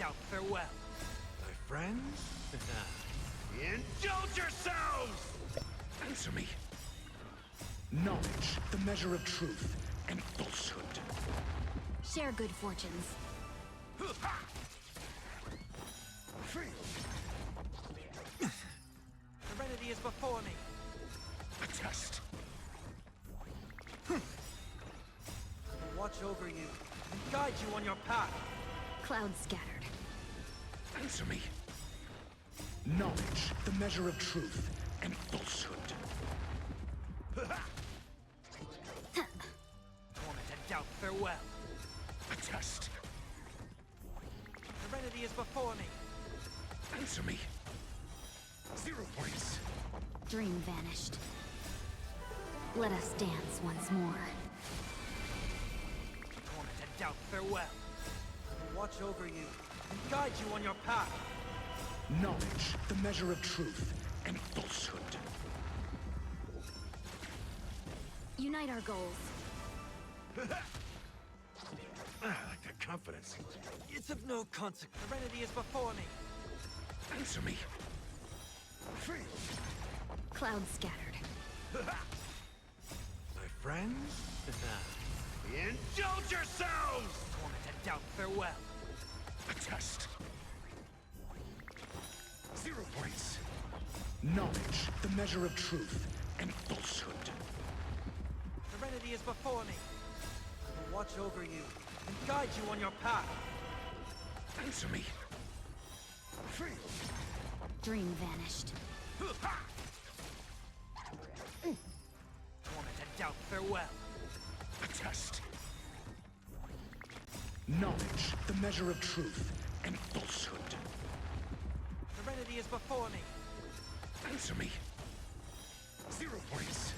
doubt farewell. My friends? Indulge yourselves! Answer me. Knowledge, the measure of truth and falsehood. Share good fortunes. Serenity is before me. A test. I will watch over you and guide you on your path. Clouds scattered. Answer me. Knowledge, the measure of truth and falsehood. Torment and doubt farewell. A test. Serenity is before me. Answer me. 0 points. Dream vanished. Let us dance once more. Torment and doubt farewell. I will watch over you and guide you on your path. Knowledge, the measure of truth and falsehood. Unite our goals. I like that confidence. It's of no consequence. Serenity is before me. Answer me. Clouds scattered. My friends? Indulge yourselves! Torment and doubt farewell. A test. 0 points. Knowledge, the measure of truth and falsehood. Serenity is before me. I will watch over you and guide you on your path. Answer me. Dream vanished. Torment and doubt farewell. A test. Knowledge, the measure of truth and falsehood. Serenity is before me. Answer me. 0 points.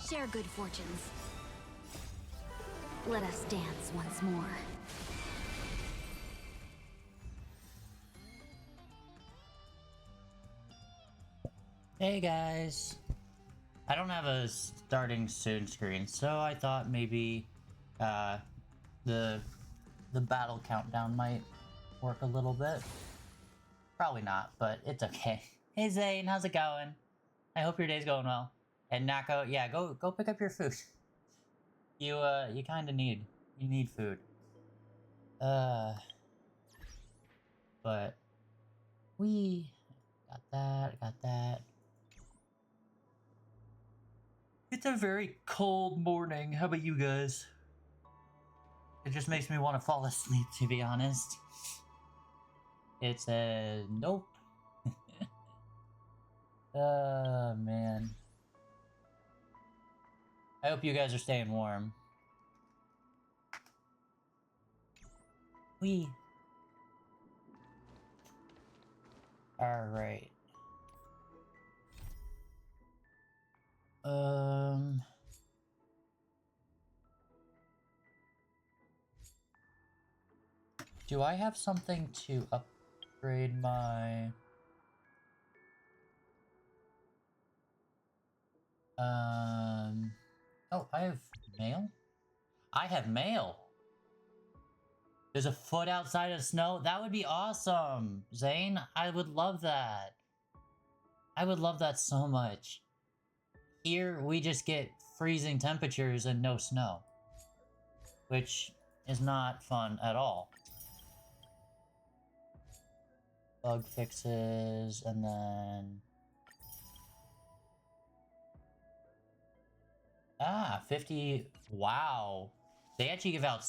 Share good fortunes. Let us dance once more. Hey guys. I don't have a starting soon screen, so I thought maybe the battle countdown might work a little bit. Probably not, but it's okay. Hey Zane, how's it going? I hope your day's going well. And Nako, yeah, go pick up your food. You kind of need food. But we got that. It's a very cold morning. How about you guys? It just makes me want to fall asleep, to be honest. It's a nope. Oh, man. I hope you guys are staying warm. Alright. Do I have something to upgrade my... Oh, I have mail? I have mail! There's a foot outside of snow? That would be awesome! Zane, I would love that. I would love that so much. Here, we just get freezing temperatures and no snow. Which is not fun at all. Bug fixes, and then... 50... Wow. They actually give out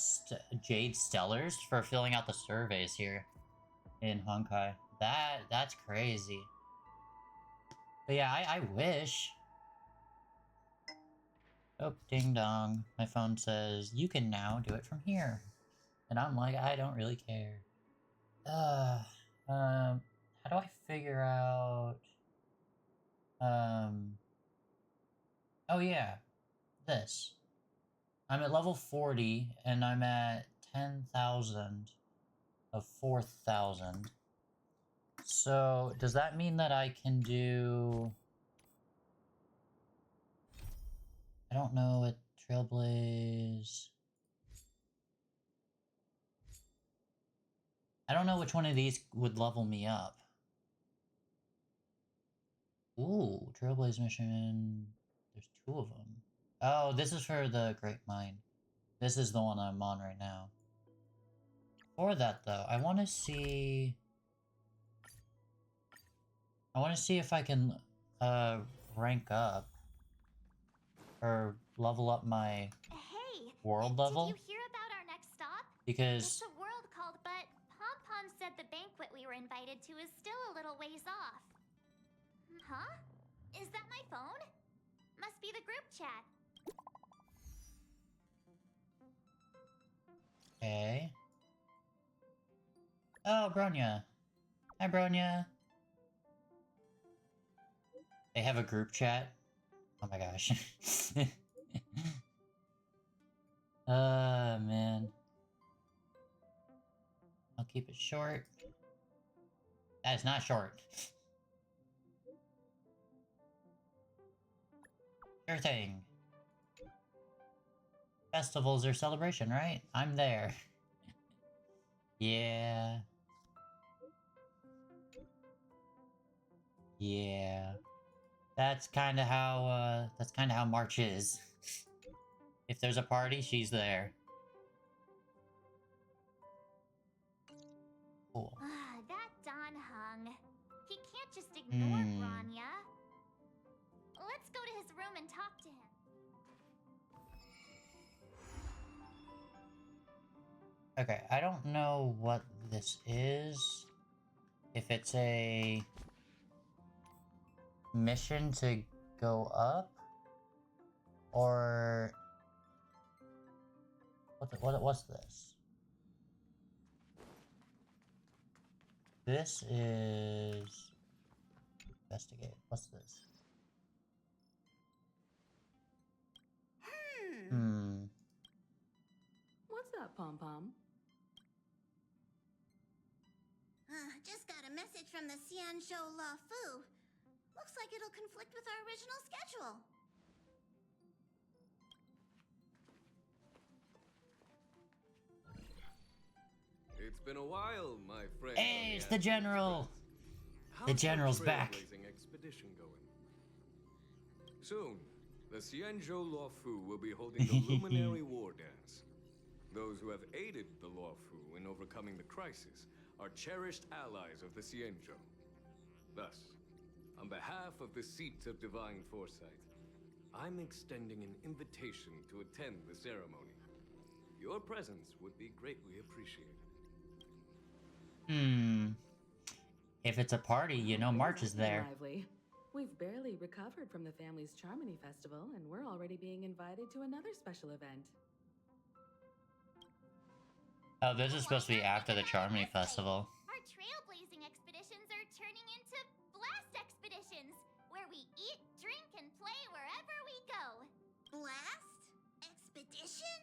Jade Stellars for filling out the surveys here in Honkai. That's crazy. But yeah, I wish. Oh, ding dong. My phone says, you can now do it from here. And I'm like, I don't really care. How do I figure out... Oh yeah. This. I'm at level 40, and I'm at 10,000 of 4,000. So, does that mean that I can do... I don't know what trailblaze... I don't know which one of these would level me up. Ooh, trailblaze mission. There's 2 of them. Oh, this is for the Great Mine. This is the one I'm on right now. For that though, I want to see if I can rank up or level up my Hey, world level. did you hear about our next stop? Because It's a world called, but Pom-Pom said the banquet we were invited to is still a little ways off. Huh? Is that my phone? Must be the group chat. okay. Oh, Bronya. Hi, Bronya. They have a group chat. Oh my gosh. Man. I'll keep it short. That is not short. Sure thing. Festivals are celebration, right? I'm there. Yeah. Yeah. That's kind of how March is. If there's a party, she's there. Cool. Ah, that Don Hung. He can't just ignore Bronya. Let's go to his room and talk to him. Okay, I don't know what this is. If it's a mission to go up, or what's this? This is investigate. What's this? What's up, Pom-Pom? Just got a message from the Xianzhou La Fu. Looks like it'll conflict with our original schedule. It's been a while, my friend. Hey, it's the general. The general's back. Trailblazing expedition going? Soon, the Xianzhou La Fu will be holding the Luminary War Dance. Those who have aided the La Fu in overcoming the crisis are cherished allies of the Xianzhou. Thus, on behalf of the Seat of Divine Foresight, I'm extending an invitation to attend the ceremony. Your presence would be greatly appreciated. If it's a party, you know March is there. Lively. We've barely recovered from the family's Charmony Festival, and we're already being invited to another special event. Oh, this is supposed to be after the Charmony Festival. Our trailblazing expeditions are turning into blast expeditions, where we eat, drink, and play wherever we go. Blast? Expedition?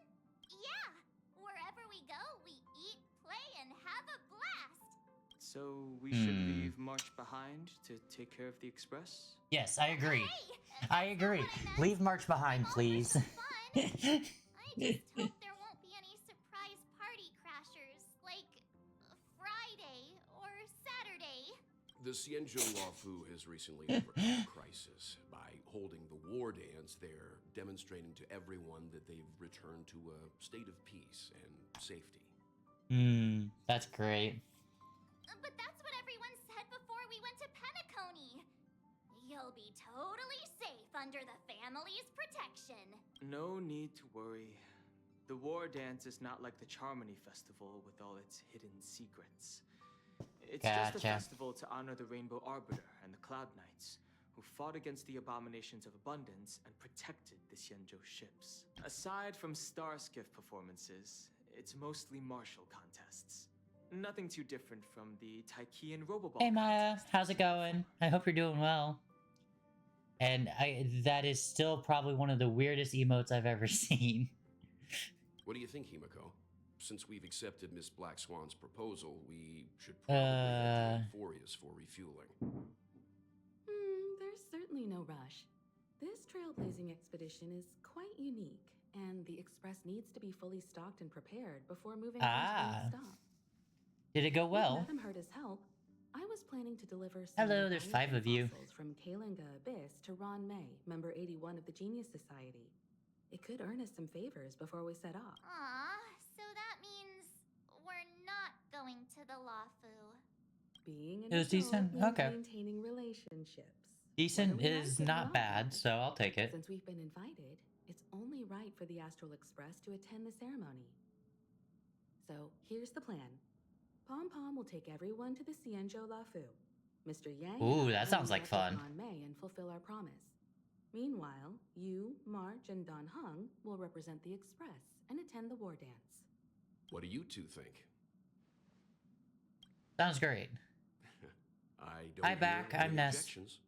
Yeah, wherever we go, we eat, play, and have a blast. So we should leave March behind to take care of the express? Yes, I agree. Hey, I agree. Leave March behind, please. I just hope there won't be any surprise party crashers, like Friday or Saturday. The Xianzhou La Fu has recently overcome a crisis by holding the war dance there, demonstrating to everyone that they've returned to a state of peace and safety. That's great. But that's what everyone said before we went to Penacony. You'll be totally safe under the family's protection. No need to worry. The war dance is not like the Charmony Festival with all its hidden secrets. It's just a festival to honor the Rainbow Arbiter and the Cloud Knights, who fought against the abominations of abundance and protected the Xianzhou ships. Aside from star skiff performances, it's mostly martial contests. Nothing too different from the Taiki and Roboball. Hey Maya, contest. how's it going? I hope you're doing well. And that is still probably one of the weirdest emotes I've ever seen. What do you think, Himiko? Since we've accepted Miss Black Swan's proposal, we should probably head to Euphoria's for refueling. There's certainly no rush. This trailblazing expedition is quite unique, and the express needs to be fully stocked and prepared before moving on to the next stop. Did it go well? Madam heard his help. I was planning to deliver some Hello, there's 5 of you. fossils from Kalinga Abyss to Ron May, member 81 of the Genius Society. It could earn us some favors before we set off. Aw, so that means we're not going to the Lafu. Being an It was adult decent? means Okay. maintaining relationships. Decent Whether we like is it or not bad, so I'll take it. Since we've been invited, it's only right for the Astral Express to attend the ceremony. So here's the plan. Pom Pom will take everyone to the Xianzhou Lafu. Mr. Yang. Ooh, that sounds like fun. On May and fulfill our promise. Meanwhile, you, March, and Don Hung will represent the Express and attend the war dance. What do you two think? Sounds great. I don't Hi, hear back. any I'm Ness. objections.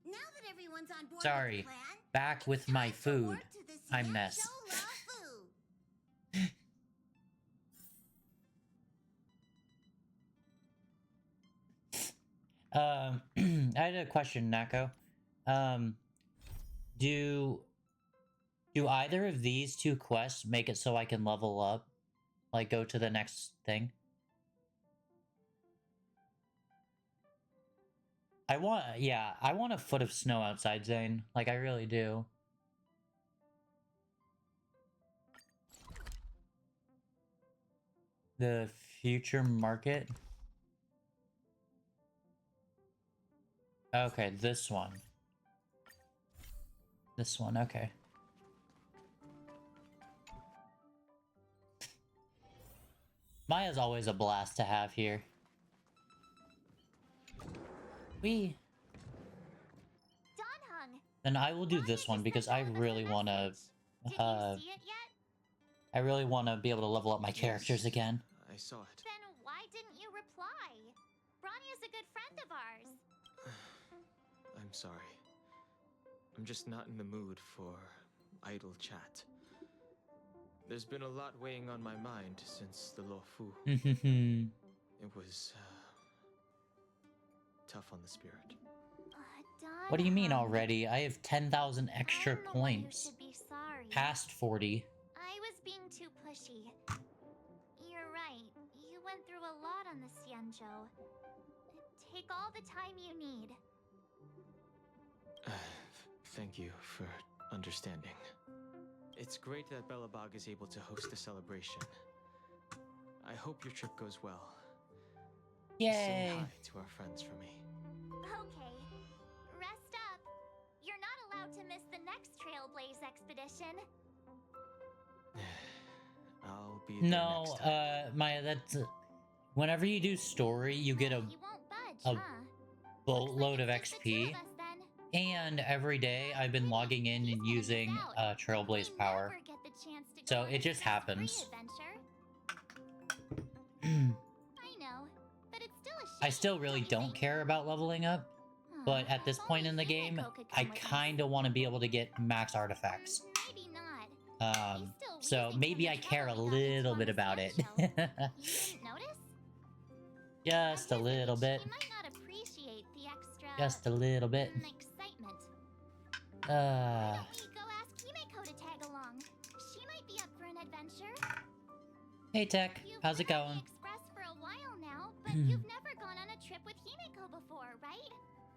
Now that everyone's on board Sorry. with the plan, Back with it's my time to food. work to the I'm Xianzhou Ness. Lafu. I had a question, Nako. Do either of these two quests make it so I can level up? Like, go to the next thing? I want a foot of snow outside, Zane. Like, I really do. The future market? Okay, this one. This one, okay. Maya's always a blast to have here. Don Hung. Then I will do Rania this one just because sent I out us a really want to message. Did you see it yet? I really want to be able to level up my characters Yes, again. I saw it. Then why didn't you reply? Rania's a good friend of ours. I'm sorry. I'm just not in the mood for idle chat. There's been a lot weighing on my mind since the Luofu. It was tough on the spirit. Don What do you mean Hung, already? I have 10,000 extra I'm the one who points. should be sorry. Past 40. I was being too pushy. You're right. You went through a lot on the Xianzhou. Take all the time you need. Thank you for understanding. It's great that Belobog is able to host a celebration. I hope your trip goes well. Yay! Say hi to our friends for me. Okay. Rest up. You're not allowed to miss the next trailblaze expedition. I'll be there No, next time. Maya, that's... whenever you do story, you get a You won't budge, a huh? boatload of Looks like it's just the XP. two of us, then. And every day I've been logging in and using Trailblaze We power. never get the chance to So go on it a just happens. adventure. I know, but it's still a shame. I still really don't care about leveling up, but at this point in the game, I kind of want to be able to get max artifacts. Maybe not. So maybe I care a little bit about it. You didn't notice? Just a little bit. She might not appreciate the extra Just a little bit. excitement. Why Uh, don't we go ask Himeko to tag along? She might be up for an adventure. hey Tech, You've how's it been on the going? Express for a while now, but you've never gone on a trip with Himeko before, right?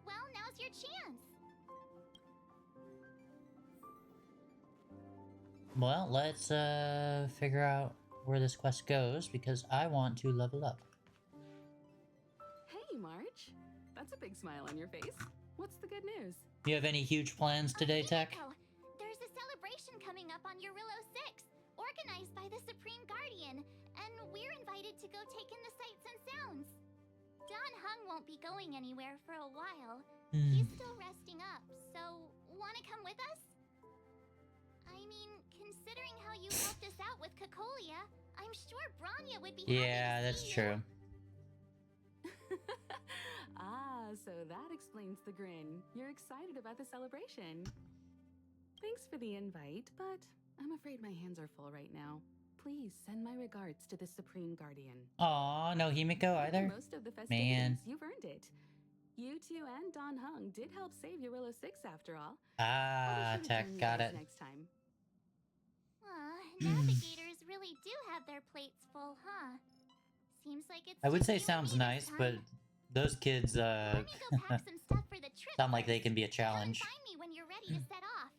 Well, now's your chance. Well, let's figure out where this quest goes because I want to level up. Hey, March. That's a big smile on your face. What's the good news? You have any huge plans today, Tech? Himeko, there's a celebration coming up on Eurillo 6, organized by the Supreme Guardian, and we're invited to go take in the sights and sounds. Don Hung won't be going anywhere for a while. He's still resting up, so wanna come with us? I mean, considering how you helped us out with Cocolia, I'm sure Branya would be happy Yeah, to that's see true. Ah, so that explains the grin. You're excited about the celebration. Thanks for the invite, but I'm afraid my hands are full right now. Please send my regards to the Supreme Guardian. Aw, no Himeko either? Most of the festivities, Man. you've earned it. You two and Don Hung did help save Eurillo 6 after all. Ah, I'll be sure to Tech, join you got guys it. Next time. Navigators really do have their plates full, huh? Seems like it's I would just say you and sounds me this nice, but time. those kids Let me go pack some stuff for the trip sound like they first. can be a Come and challenge. find me when you're ready to set off.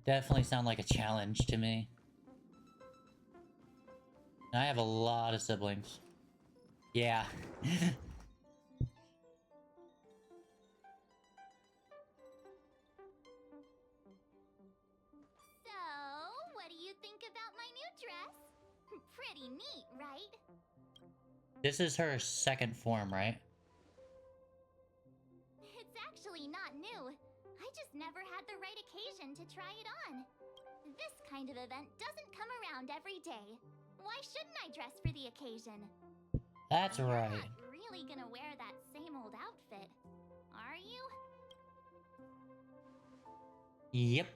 Definitely sound like a challenge to me. I have a lot of siblings. Yeah. So, what do you think about my new dress? Pretty neat, right? This is her second form, right? It's actually not new. I just never had the right occasion to try it on. This kind of event doesn't come around every day. Why shouldn't I dress for the occasion? That's You're right. not really gonna wear that same old outfit, are you? Yep.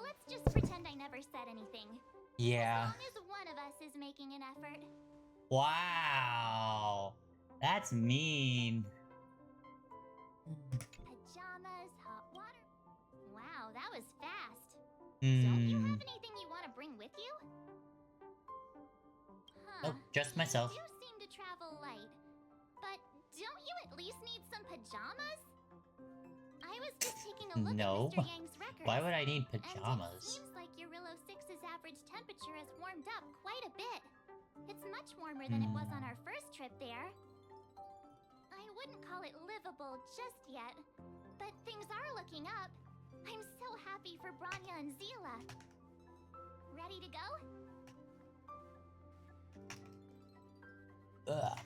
Let's just pretend I never said anything. Yeah. As long as one of us is making an effort. Wow. That's mean. Pajamas, hot water. Wow, that was fast. Don't you have anything you want to bring with you? Nope, just myself. You do seem to travel light. But don't you at least need some pajamas? I was just taking a look No. at Mr. Yang's records. Why would I need And it pajamas? seems like Eurillo 6's average temperature has warmed up quite a bit. It's much warmer than it was on our first trip there. I wouldn't call it livable just yet, but things are looking up. I'm so happy for Branya and Zila. Ready to go? Ugh.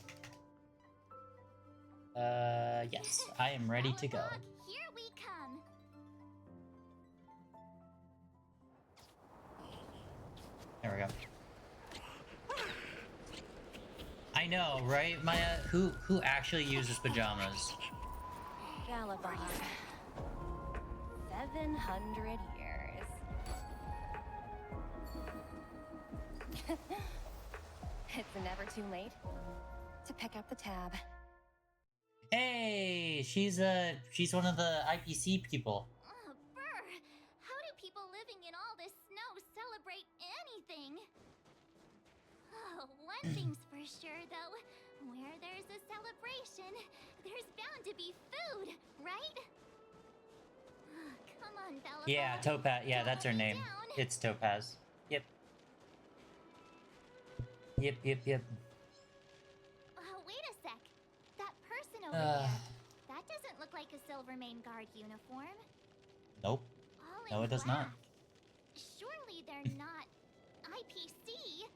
Yes, I am ready to go. Balrog, here we come. There we go. I know, right, Maya? Who actually uses pajamas? Galabog. 700 years. It's never too late to pick up the tab. Hey, she's one of the IPC people. Oh, brr! How do people living in all this snow celebrate anything? Oh, one thing's for sure, though. Where there's a celebration, there's bound to be food, right? Come on, Bella. Yeah, Topaz. Yeah, that's her name. Down. It's Topaz. Yep. Yep. Wait a sec. That person over there. That doesn't look like a Silvermane Guard uniform. Nope. All No, in it does not. black. Surely they're not IPC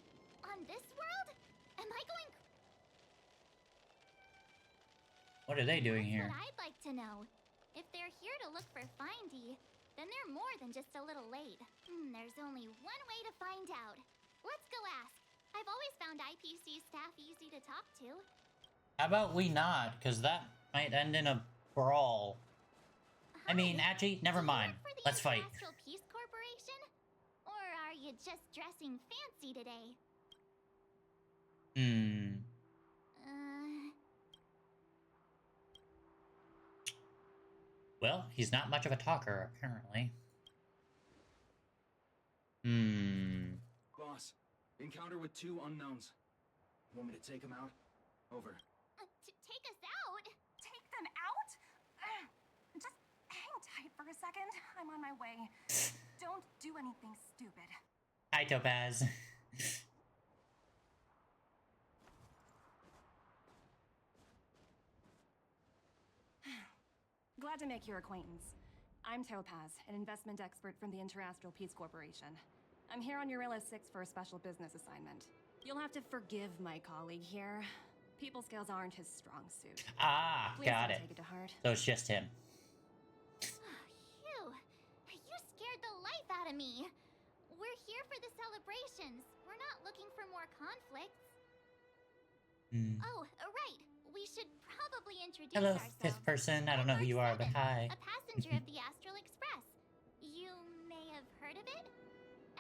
on this world? Am I going? What are they doing here? What I'd like to know. If they're here to look for Findy, then they're more than just a little late. There's only one way to find out. Let's go ask. I've always found IPC staff easy to talk to. How about we not? Because that might end in a brawl. I mean, actually, never mind. Let's fight. Astral Peace Corporation? Or are you just dressing fancy today? Well, he's not much of a talker, apparently. Boss, encounter with 2 unknowns. Want me to take them out? Over. Take us out? Take them out? Just hang tight for a second. I'm on my way. Don't do anything stupid. Hi, Topaz. Glad to make your acquaintance. I'm Topaz, an investment expert from the Interastral Peace Corporation. I'm here on Eurillo 6 for a special business assignment. You'll have to forgive my colleague here. People skills aren't his strong suit. Ah, Please got don't it. take it to heart. So it's just him. Phew! You scared the life out of me! We're here for the celebrations. We're not looking for more conflicts. Oh, right. We should probably introduce Hello, ourselves. fifth person. I don't know who you are, but hi. A passenger of the Astral Express. You may have heard of it?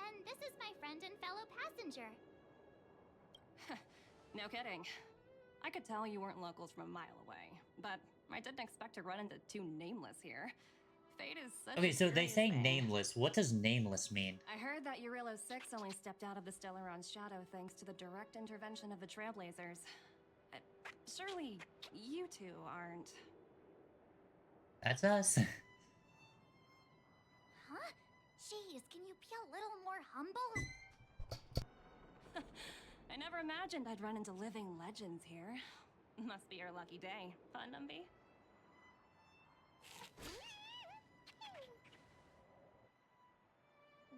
And this is my friend and fellow passenger. No kidding. I could tell you weren't locals from a mile away, but I didn't expect to run into 2 nameless here. Fate is such Okay, a so they curious say thing. nameless. What does nameless mean? I heard that Eurillo 6 only stepped out of the Stellaron's shadow thanks to the direct intervention of the Trailblazers. Surely you two aren't. That's us. Huh? Jeez, can you be a little more humble? I never imagined I'd run into living legends here. Must be your lucky day, huh, Numby?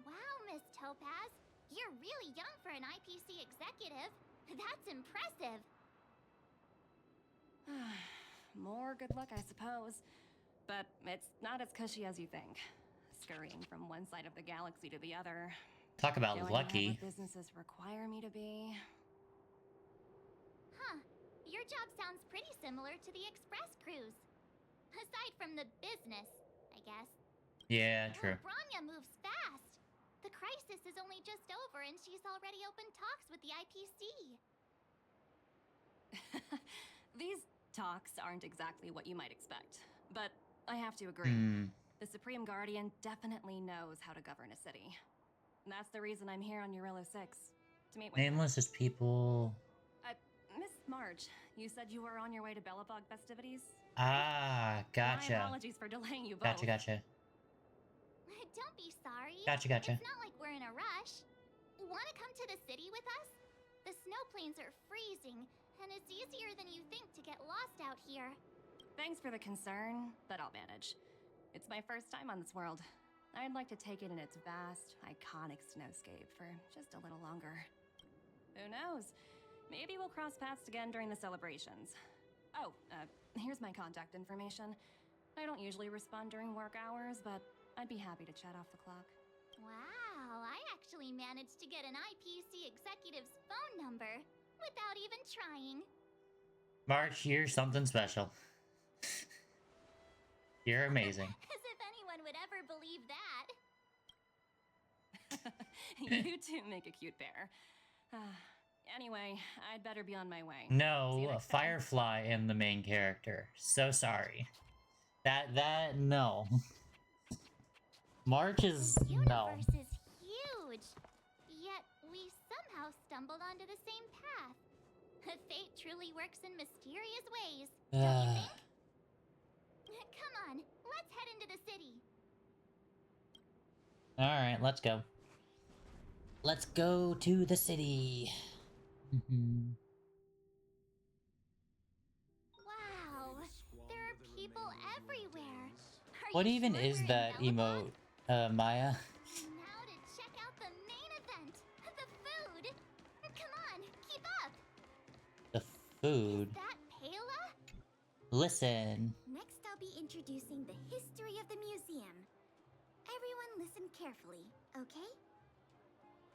Wow, Miss Topaz. You're really young for an IPC executive. That's impressive. More good luck, I suppose. But it's not as cushy as you think. Scurrying from one side of the galaxy to the other. Talk about Going lucky. wherever businesses require me to be. Huh. Your job sounds pretty similar to the express cruise. Aside from the business, I guess. Yeah, true. Oh, Branya moves fast. The crisis is only just over and she's already opened talks with the IPC. These talks aren't exactly what you might expect. But I have to agree. The Supreme Guardian definitely knows how to govern a city. That's the reason I'm here on Eurillo 6. To meet with Nameless is people. Miss March, you said you were on your way to Belobog festivities? Ah, gotcha. My apologies for delaying you both. Gotcha. Don't be sorry. Gotcha. It's not like we're in a rush. Wanna come to the city with us? The snow plains are freezing, and it's easier than you think to get lost out here. Thanks for the concern, but I'll manage. It's my first time on this world. I'd like to take it in its vast, iconic snowscape for just a little longer. Who knows? Maybe we'll cross paths again during the celebrations. Oh, here's my contact information. I don't usually respond during work hours, but I'd be happy to chat off the clock. Wow, I actually managed to get an IPC executive's phone number without even trying. March, you're something special. You're amazing. As if anyone would ever believe that. You two make a cute pair. Anyway, I'd better be on my way. No, a Firefly in the main character. So sorry. No. March is The universe no. is huge, yet we somehow stumbled onto the same path. Fate truly works in mysterious ways, don't you think? Come on, let's head into the city. Alright, let's go. Let's go to the city. Wow, there are people everywhere. What even is that emote, Maya? Now to check out the main event, the food. Come on, keep up. The food. Is that Pela? Listen. Next, I'll be introducing the history of the museum. Everyone listen carefully, okay?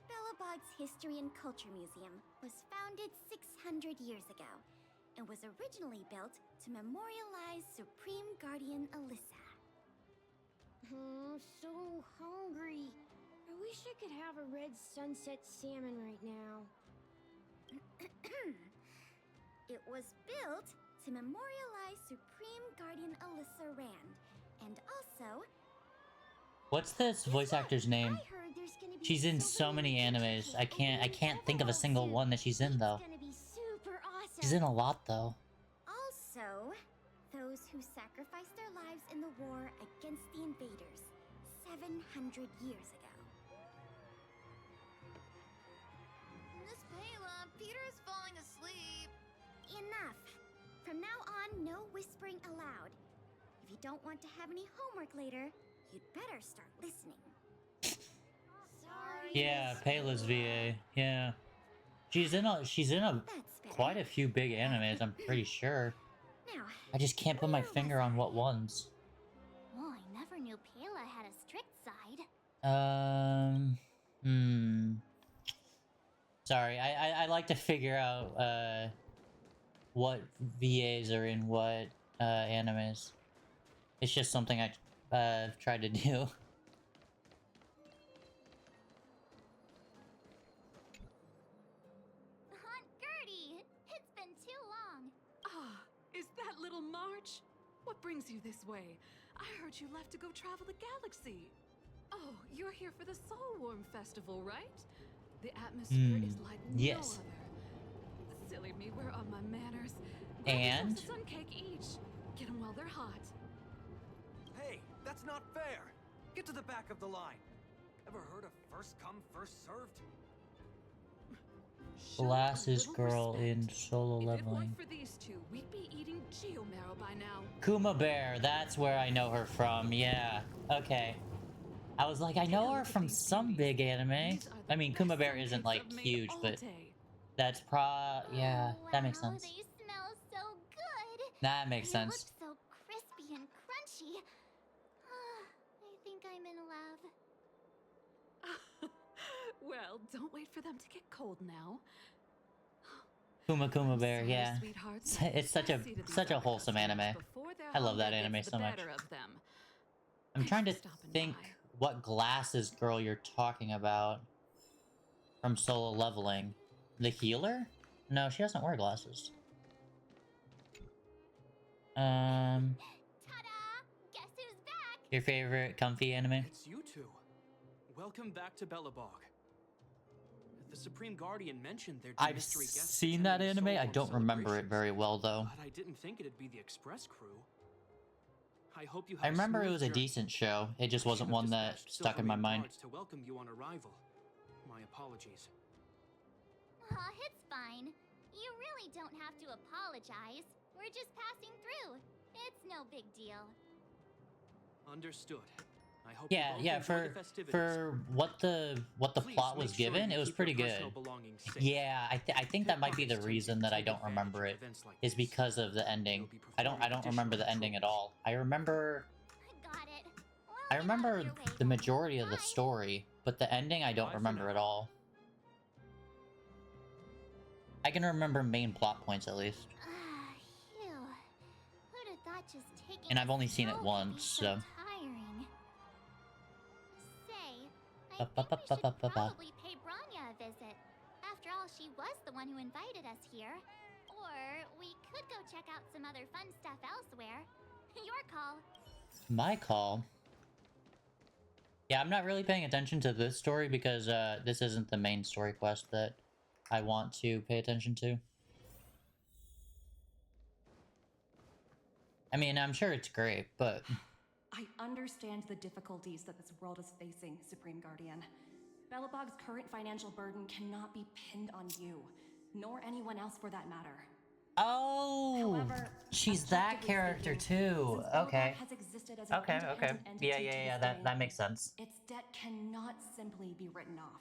Belobog's History and Culture Museum was founded 600 years ago and was originally built to memorialize Supreme Guardian Alyssa. So hungry. I wish I could have a red sunset salmon right now. It was built to memorialize Supreme Guardian Alyssa Rand, and also... What's this voice actor's name? I heard there's gonna be She's in so many animes. I can't think of a single one that she's in though. It's gonna be super awesome. She's in a lot though. Also, those who sacrificed their lives in the war against the invaders 700 years ago. Miss Pela, Peter's falling asleep. Enough! From now on, no whispering aloud. If you don't want to have any homework later, you'd better start listening. Sorry. Yeah, Pela's VA. Yeah. She's in a quite a few big animes, I'm pretty sure. Now, I just can't put my finger on what ones. Oh, I never knew Pela had a strict side. Sorry, I like to figure out what VAs are in what animes. It's just something I've tried to do. Aunt Gertie, it's been too long. Ah, is that little March? What brings you this way? I heard you left to go travel the galaxy. Oh, you're here for the Soulworm Festival, right? The atmosphere is like yes. no other. Silly me, where are my manners? And? Grab sun cake each. Get them while they're hot. Hey, that's not fair. Get to the back of the line. Ever heard of first come, first served? Glasses girl in solo leveling. If it weren't for these two, we'd be eating Geomarrow by now. Kuma Bear, that's where I know her from. Yeah. Okay. I was like, I know her from some big anime. I mean, Kuma Bear isn't like huge, but that's yeah, that makes sense. They smell so good. That makes They sense. look so crispy and crunchy. I think I'm in love. Well, don't wait for them to get cold now. Kuma Bear, yeah. It's such a wholesome anime. I love that anime so much. I'm trying to think what glasses girl you're talking about from solo leveling. The healer? No, she doesn't wear glasses. Ta-da! Guess who's back? Your favorite comfy anime? It's you two. Welcome back to Belobog. The Supreme Guardian mentioned there'd be I've mystery guests seen that attending anime. I Soulworm don't remember it celebrations, very well though. But I didn't think it'd be the Express crew. I hope you have I remember it was a smooth journey. decent show. It just I wasn't should have one that dispatched stuck in my Silvermane mind. guards to welcome you on arrival. My apologies. It's fine. You really don't have to apologize. We're just passing through. It's no big deal. Understood. I hope you both Yeah, enjoy the festivities. for what the Please plot was make sure given, you it was keep your pretty good. personal belongings safe. Yeah, I think that might be the Pickpockets reason that I tend don't to take remember it, advantage of events like is this. because of the ending. You'll be I don't performing remember the additional ending at patrols. all. I remember Got it. Well, I get out remember of your way, the then. majority of the Bye. story, but the ending I don't Bye for remember now. at all. I can remember main plot points at least. Phew. Who'd have thought just taking And I've only seen it slow once, would be so. tiring. Say, I Ba- ba- think we ba- should ba- ba- ba. probably pay Branya a visit. After all, she was the one who invited us here. Or we could go check out some other fun stuff elsewhere. Your call. My call. Yeah, I'm not really paying attention to this story because this isn't the main story quest that I want to pay attention to. I mean, I'm sure it's great, but I understand the difficulties that this world is facing, Supreme Guardian. Belobog's current financial burden cannot be pinned on you, nor anyone else for that matter. oh, However, she's that objectively character speaking, too. since Belobog Okay, has existed as an okay. independent entity Yeah, to this day, that makes sense. its debt cannot simply be written off.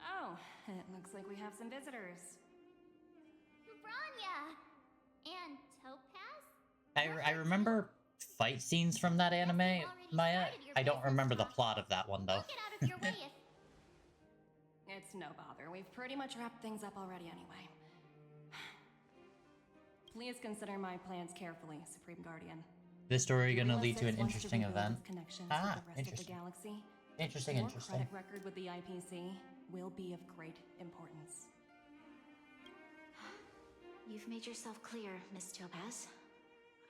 Oh, it looks like we have some visitors. Branya! And Topaz? I remember fight scenes from that anime, Maya. I don't remember the plot of that one though. Get out of your way if... It's no bother. We've pretty much wrapped things up already anyway. Please consider my plans carefully, Supreme Guardian. This story Your gonna Real lead to an Estate wants interesting rebuild event. its connections Ah, with the rest interesting. of the galaxy. Interesting, Your interesting. credit record with the IPC will be of great importance. You've made yourself clear, Miss Topaz.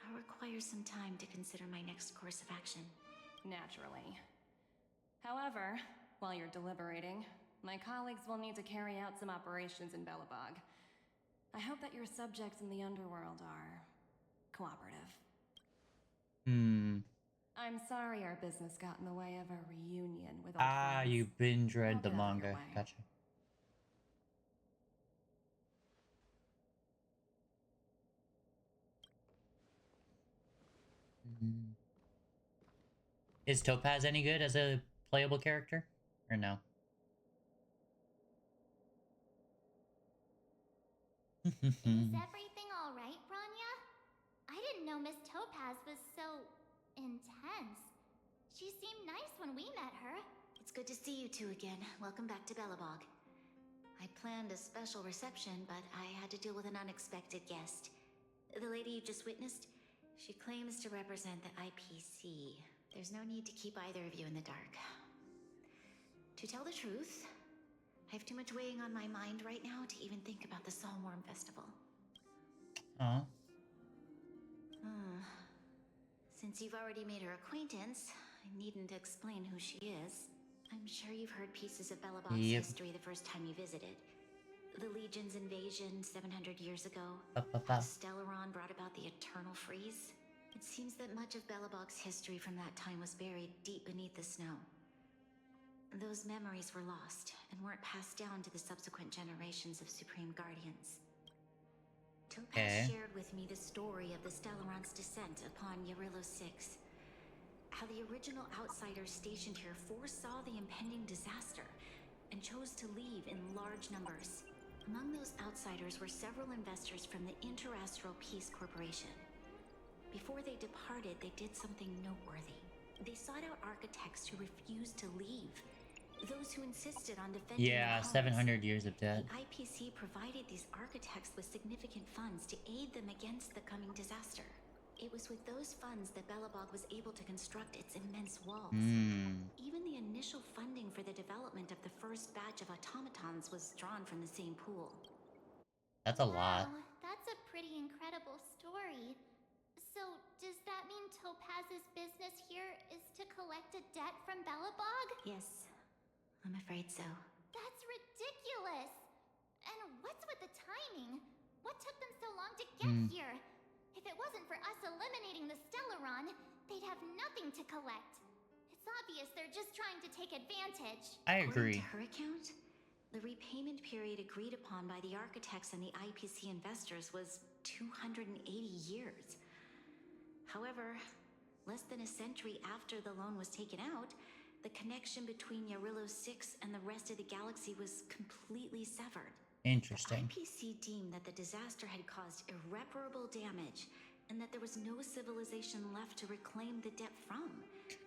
I'll require some time to consider my next course of action. Naturally. However, while you're deliberating, my colleagues will need to carry out some operations in Belobog. I hope that your subjects in the underworld are cooperative. I'm sorry our business got in the way of a reunion with old friends. You binge read I'll the get out of your manga. way. Gotcha. Is Topaz any good as a playable character? Or no? Is everything alright, Branya? I didn't know Miss Topaz was so... intense. She seemed nice when we met her. It's good to see you two again. Welcome back to Belobog. I planned a special reception, but I had to deal with an unexpected guest. The lady you just witnessed, she claims to represent the IPC. There's no need to keep either of you in the dark. To tell the truth, I have too much weighing on my mind right now to even think about the Soulworm Festival. Oh. Since you've already made her acquaintance, I needn't explain who she is. I'm sure you've heard pieces of Belobog's history the first time you visited. The Legion's invasion 700 years ago. How Stellaron brought about the Eternal Freeze. It seems that much of Belobog's history from that time was buried deep beneath the snow. Those memories were lost and weren't passed down to the subsequent generations of Supreme Guardians. Topaz shared with me the story of the Stellaron's descent upon Yarillo 6. How the original outsiders stationed here foresaw the impending disaster and chose to leave in large numbers. Among those outsiders were several investors from the Interastral Peace Corporation. Before they departed, they did something noteworthy. They sought out architects who refused to leave. Those who insisted on defending their homes. 700 years of debt. The IPC provided these architects with significant funds to aid them against the coming disaster. It was with those funds that Belobog was able to construct its immense walls. Even the initial funding for the development of the first batch of automatons was drawn from the same pool. That's a lot. Wow, that's a pretty incredible story. So, does that mean Topaz's business here is to collect a debt from Belobog? Yes, I'm afraid so. That's ridiculous! And what's with the timing? What took them so long to get here? If it wasn't for us eliminating the Stellaron, they'd have nothing to collect. It's obvious they're just trying to take advantage. I agree. According to her account, the repayment period agreed upon by the architects and the IPC investors was 280 years. However, less than a century after the loan was taken out, the connection between Yarillo 6 and the rest of the galaxy was completely severed. Interesting. The IPC deemed that the disaster had caused irreparable damage and that there was no civilization left to reclaim the debt from.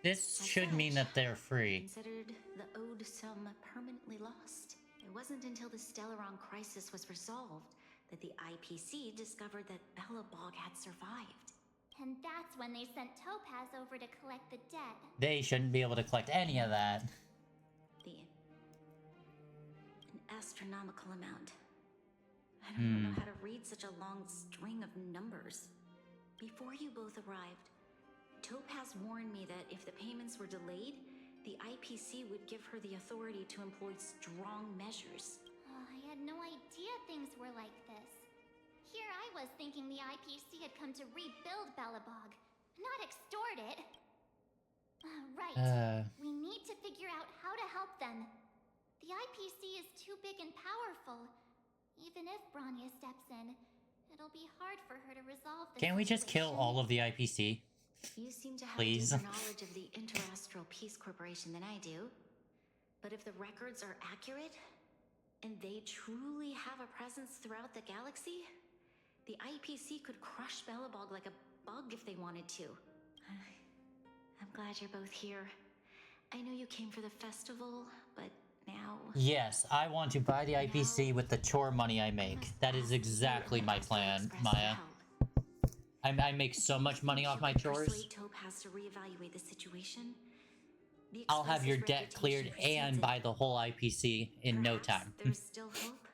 This should mean that they're free. Considered the owed sum permanently lost. It wasn't until the Stellaron crisis was resolved that the IPC discovered that Belobog had survived. And that's when they sent Topaz over to collect the debt. They shouldn't be able to collect any of that. An astronomical amount. I don't even know how to read such a long string of numbers. Before you both arrived, Topaz warned me that if the payments were delayed, the IPC would give her the authority to employ strong measures. Oh, I had no idea things were like this. Here I was thinking the IPC had come to rebuild Belobog, not extort it. Right. We need to figure out how to help them. The IPC is too big and powerful. Even if Bronya steps in, it'll be hard for her to resolve this. Can't we just kill all of the IPC? You seem to have Please. deeper knowledge of the Interastral Peace Corporation than I do. But if the records are accurate, and they truly have a presence throughout the galaxy, the IPC could crush Belobog like a bug if they wanted to. I'm glad you're both here. I know you came for the festival, but now... Yes, I want to buy the IPC with the chore money I make. That is exactly my plan, Maya. I make so much money off my chores. Topaz to reevaluate the situation. I'll have your debt cleared and buy the whole IPC in no time. There's still hope.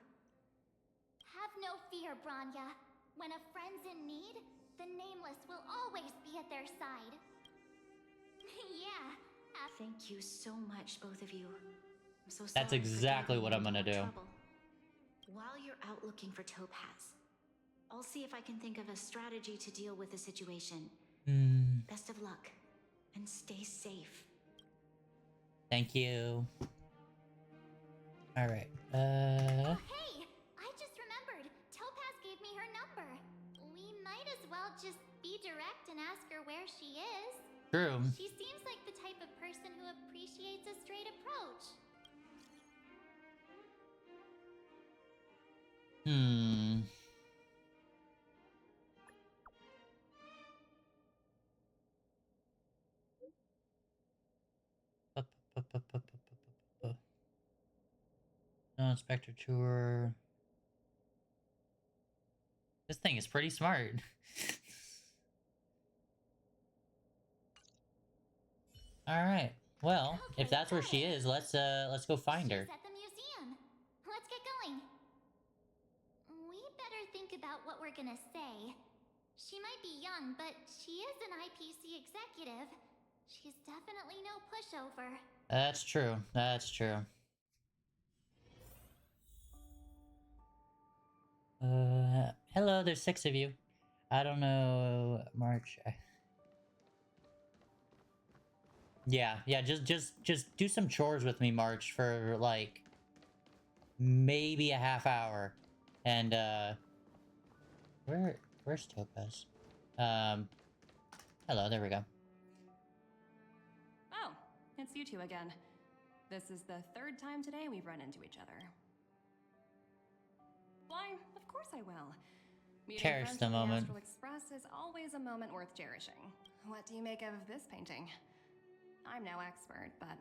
Have no fear, Bronya. When a friend's in need, the Nameless will always be at their side. Yeah. Thank you so much, both of you. I'm so sorry. That's exactly what I'm gonna do. While you're out looking for Topaz, I'll see if I can think of a strategy to deal with the situation. Best of luck, and stay safe. Thank you. Alright, Oh, hey! I just remembered. Topaz gave me her number. We might as well just be direct and ask her where she is. True. She seems like the type of person who appreciates a straight approach. No inspector tour. This thing is pretty smart. All right. Well, if that's where she is, let's go find her. She's at the museum. Let's get going. We better think about what we're gonna say. She might be young, but she is an IPC executive. She's definitely no pushover. That's true. That's true. Hello, there's 6 of you. I don't know, March. Yeah, just do some chores with me, March, for like maybe a half hour. And where's Topaz? Hello, there we go. Oh, it's you two again. This is the 3rd time today we've run into each other. Why, of course I will. Meeting Cherish friends the from moment. Astral Express is always a moment worth cherishing. What do you make of this painting? I'm no expert, but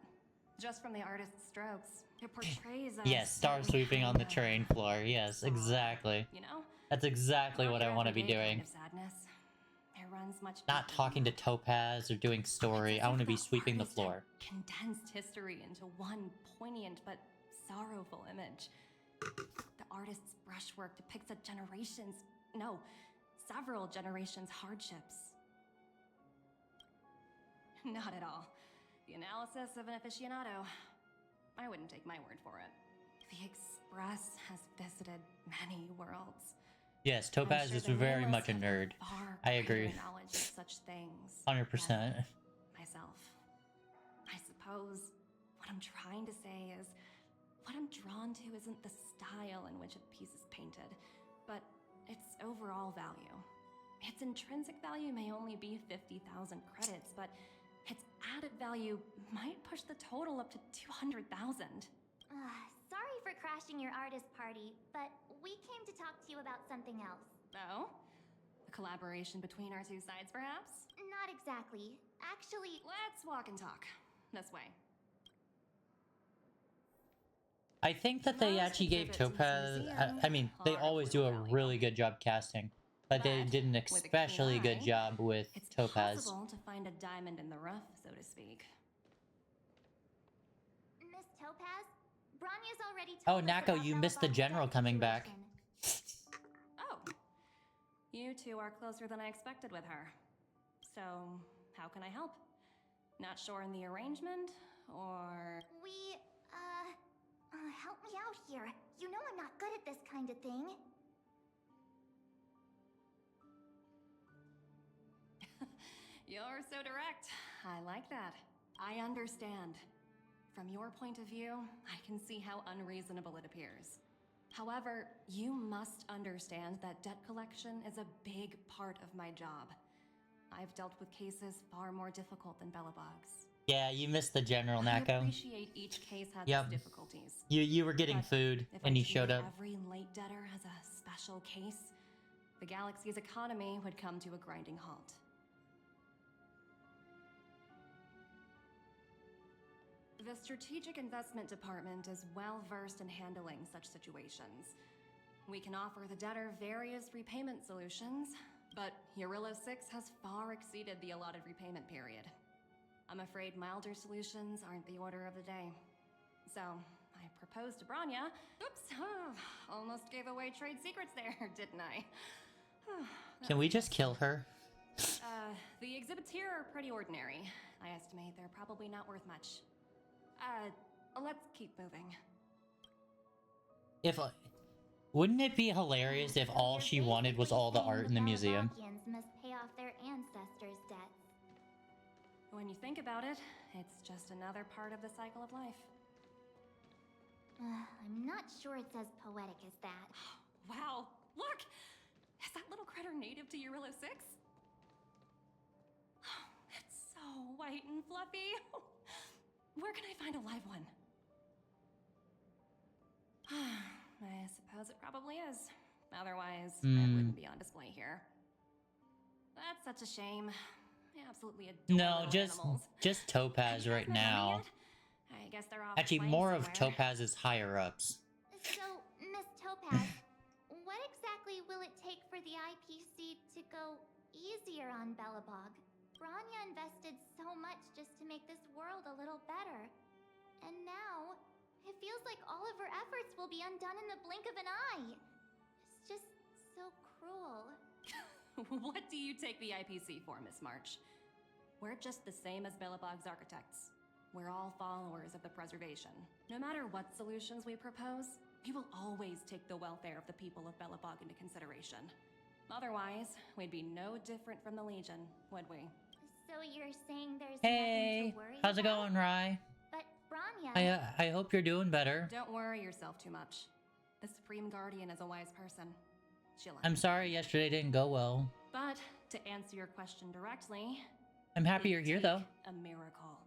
just from the artist's strokes, it portrays a Yes, star certain sweeping on kind the of train floor. Yes, exactly. You know? That's exactly Not what I your want to be everyday doing. kind of sadness. It runs much Not deeper talking to than that. Topaz or doing story. It's I as want to if be that sweeping the artist had floor. condensed history into one poignant but sorrowful image. The artist's brushwork depicts several generations' hardships. Not at all. The analysis of an aficionado. I wouldn't take my word for it. The Express has visited many worlds. Yes, I'm Topaz sure is the very realists much a have nerd. far I greater agree. knowledge of such things 100%. than myself. I suppose what I'm trying to say is what I'm drawn to isn't the style in which a piece is painted, but its overall value. Its intrinsic value may only be 50,000 credits, but its added value might push the total up to 200,000. Sorry for crashing your artist party, but we came to talk to you about something else. Oh? A collaboration between our two sides, perhaps? Not exactly. Actually, let's walk and talk. This way. I think that they actually gave Topaz... I mean, they always do a really good job casting. But they did an especially good job with Topaz. It's possible to find a diamond in the rough, so to speak. Miss Topaz, Bronya's already Oh, told us Nako, about you missed the Belobog's general death coming back. situation. Oh. You two are closer than I expected with her. So, how can I help? Not sure in the arrangement, or... help me out here. You know I'm not good at this kind of thing. You're so direct. I like that. I understand. From your point of view, I can see how unreasonable it appears. However, you must understand that debt collection is a big part of my job. I've dealt with cases far more difficult than Belobog's. Yeah, you missed the general, Nako. I appreciate each case has its difficulties. You were getting food, and he showed up. If every late debtor has a special case, the galaxy's economy would come to a grinding halt. The Strategic Investment Department is well versed in handling such situations. We can offer the debtor various repayment solutions, but Eurilla 6 has far exceeded the allotted repayment period. I'm afraid milder solutions aren't the order of the day. So, I proposed to Bronya. Oops, almost gave away trade secrets there, didn't I? Can we just kill her? The exhibits here are pretty ordinary. I estimate they're probably not worth much. Let's keep moving. Wouldn't it be hilarious if all she wanted was all the art in the museum? Must pay off their ancestors' debts. When you think about it, it's just another part of the cycle of life. I'm not sure it's as poetic as that. Wow, look! Is that little critter native to Eurilla 6? It's so white and fluffy. Where can I find a live one? I suppose it probably is. Otherwise, it wouldn't be on display here. That's such a shame. Absolutely adorable animals. just Topaz right now. I guess they're off Actually, playing more of somewhere. Topaz's higher ups. So, Miss Topaz, what exactly will it take for the IPC to go easier on Belobog? Bronya invested so much just to make this world a little better. And now, it feels like all of her efforts will be undone in the blink of an eye. It's just so cruel. What do you take the IPC for, Miss March? We're just the same as Bellabog's architects. We're all followers of the preservation. No matter what solutions we propose, we will always take the welfare of the people of Bellabog into consideration. Otherwise, we'd be no different from the Legion, would we? So you're saying there's nothing Hey, to worry how's it about? going, Rye? But Branya... I hope you're doing better. Don't worry yourself too much. The Supreme Guardian is a wise person. She'll I'm sorry yesterday didn't go well. But to answer your question directly, I'm happy you're here though. A miracle.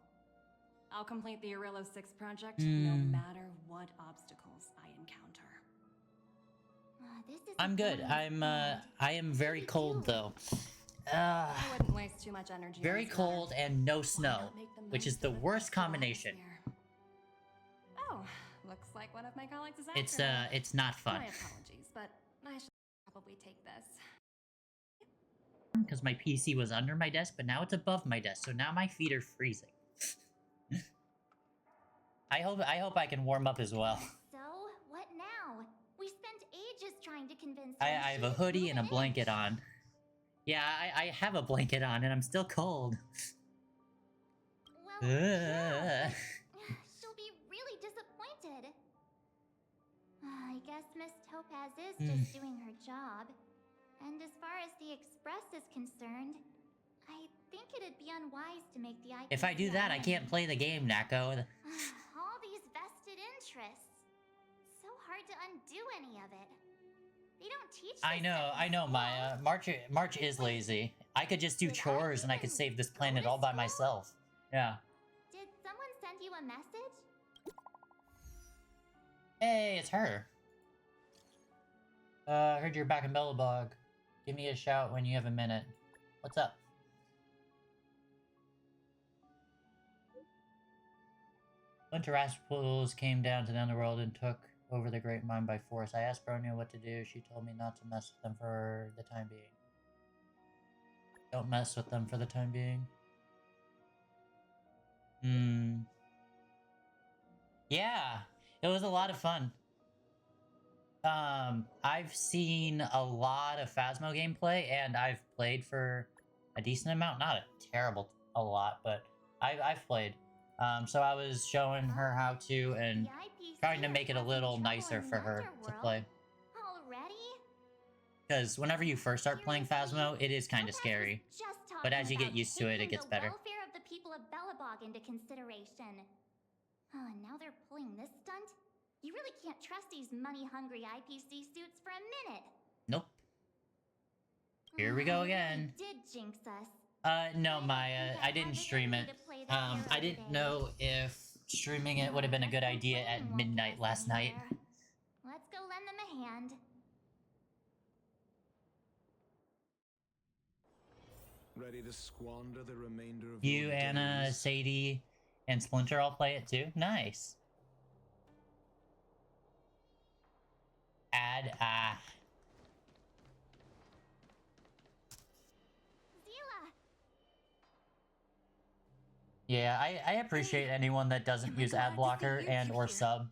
I'll complete the Arillo 6 project no matter what obstacles I encounter. This is I'm good. I am very cold though. I wouldn't waste too much energy. Very cold and no snow, which is the worst combination. Oh, looks like one of my colleagues is after me. It's not fun. My apologies, but I should probably take this. Because my PC was under my desk, but now it's above my desk, so now my feet are freezing. I hope I can warm up as well. So, what now? We spent ages trying to convince I have a hoodie and a blanket on. Yeah, I have a blanket on and I'm still cold. Well, yeah, she'll be really disappointed. I guess Miss Topaz is just doing her job. And as far as the Express is concerned, I think it'd be unwise to make the IPC... If I do that, I can't play the game, Nako. All these vested interests. So hard to undo any of it. They don't teach I know, Maya. March is lazy. I could just do chores and I could save this planet all by myself. Yeah. Did someone send you a message? Hey, it's her. Heard you're back in Bellabog. Give me a shout when you have a minute. What's up? Winter rascals came down to the underworld and took over the Great Mine by force. I asked Bronya what to do. She told me not to mess with them for the time being. Don't mess with them for the time being. Yeah, it was a lot of fun. I've seen a lot of Phasmo gameplay, and I've played for a decent amount. Not a terrible a lot, but I've played. So I was showing her how to and trying to make it a little nicer for her to play. Because whenever you first start playing Phasmo, it is kind of scary. But as you get used to it, it gets better. The welfare of the people of Bellabog into consideration. Now they're pulling this stunt? You really can't trust these money-hungry IPC suits for a minute. Nope. Here we go again. You did jinx us. No, Maya, I didn't stream it. I didn't know if streaming it would have been a good idea at midnight last night. Let's go lend them a hand. Ready to squander the remainder of You, Anna, Sadie, and Splinter all play it too? Nice. Yeah, I appreciate anyone that doesn't use ad blocker and or sub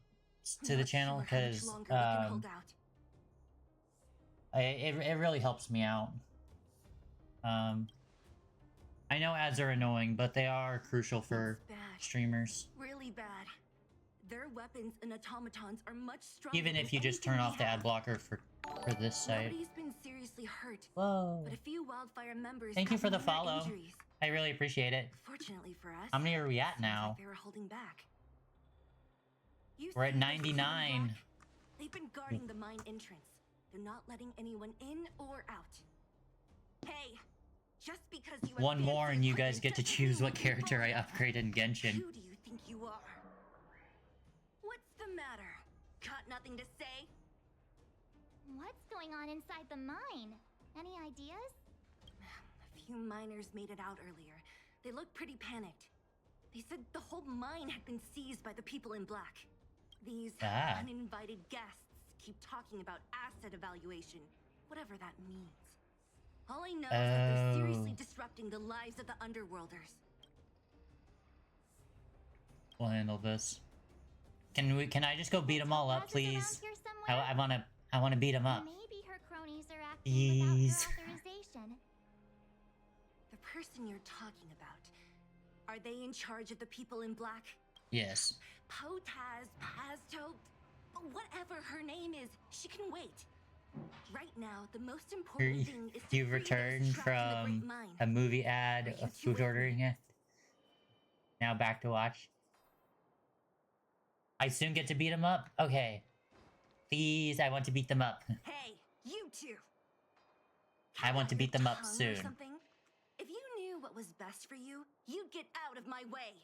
to the channel, because it really helps me out. I know ads are annoying, but they are crucial for streamers. Really bad. Their weapons and automatons are much stronger. Even if you just turn off the ad blocker for this site. Nobody's been seriously hurt. Whoa. But a few wildfire members. Thank you for the got minor follow. injuries. I really appreciate it. Fortunately for us. How many are we at now? Like they were holding back. We're at 99. They've been guarding the mine entrance. They're not letting anyone in or out. Hey, just because you have one more and you guys get to choose what character I upgrade in Genshin. Who do you think you are? What's the matter? Got nothing to say? What's going on inside the mine? Any ideas? A few miners made it out earlier. They looked pretty panicked. They said the whole mine had been seized by the people in black. These uninvited guests keep talking about asset evaluation, whatever that means. All I know is that they're seriously disrupting the lives of the underworlders. We'll handle this. Can I just go beat them all up, please? I wanna beat them up. Maybe her cronies are Please. without your authorization. The person you're talking about, are they in charge of the people in black? Yes. Potaz, Pazto, whatever her name is, she can wait. Right now, the most important thing is to You've free those returned trapped in the from Great Mine. a movie ad Are of you two food with me? ordering it. Now back to watch. I soon get to beat them up? Okay. Please, I want to beat them up. Hey, you two! I want to beat them up Tongue or soon. something? If you knew what was best for you, you'd get out of my way.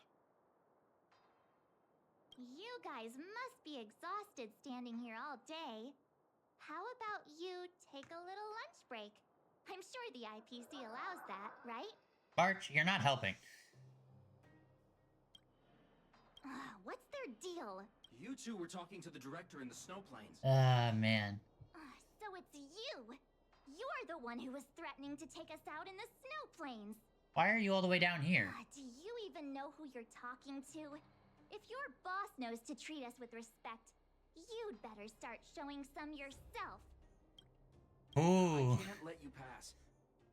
You guys must be exhausted standing here all day. How about you take a little lunch break? I'm sure the IPC allows that, right? March, you're not helping. What's their deal? You two were talking to the director in the snow plains. Ah, man. So it's you! You're the one who was threatening to take us out in the snow plains! Why are you all the way down here? Do you even know who you're talking to? If your boss knows to treat us with respect, you'd better start showing some yourself. Ooh. I can't let you pass.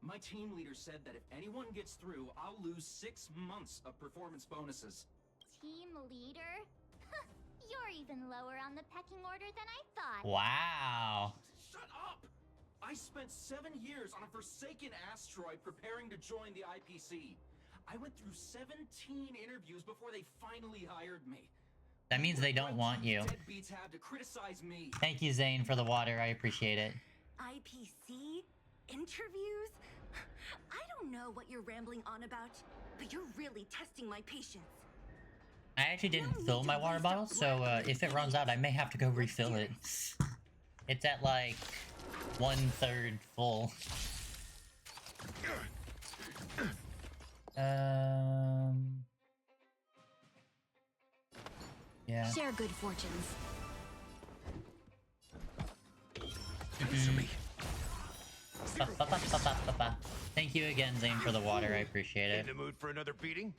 My team leader said that if anyone gets through, I'll lose 6 months of performance bonuses. Team leader? You're even lower on the pecking order than I thought. Wow. Shut up! I spent 7 years on a forsaken asteroid preparing to join the IPC. I went through 17 interviews before they finally hired me. That means they don't want you. Deadbeats have to criticize me. Thank you, Zane, for the water. I appreciate it. IPC? Interviews? I don't know what you're rambling on about, but you're really testing my patience. I actually didn't fill my water bottle, so if it runs out, I may have to go refill it. It's at like 1/3 full. Yeah. Share good fortunes. Thank you again, Zane, for the water. I appreciate it. In the mood for another beating?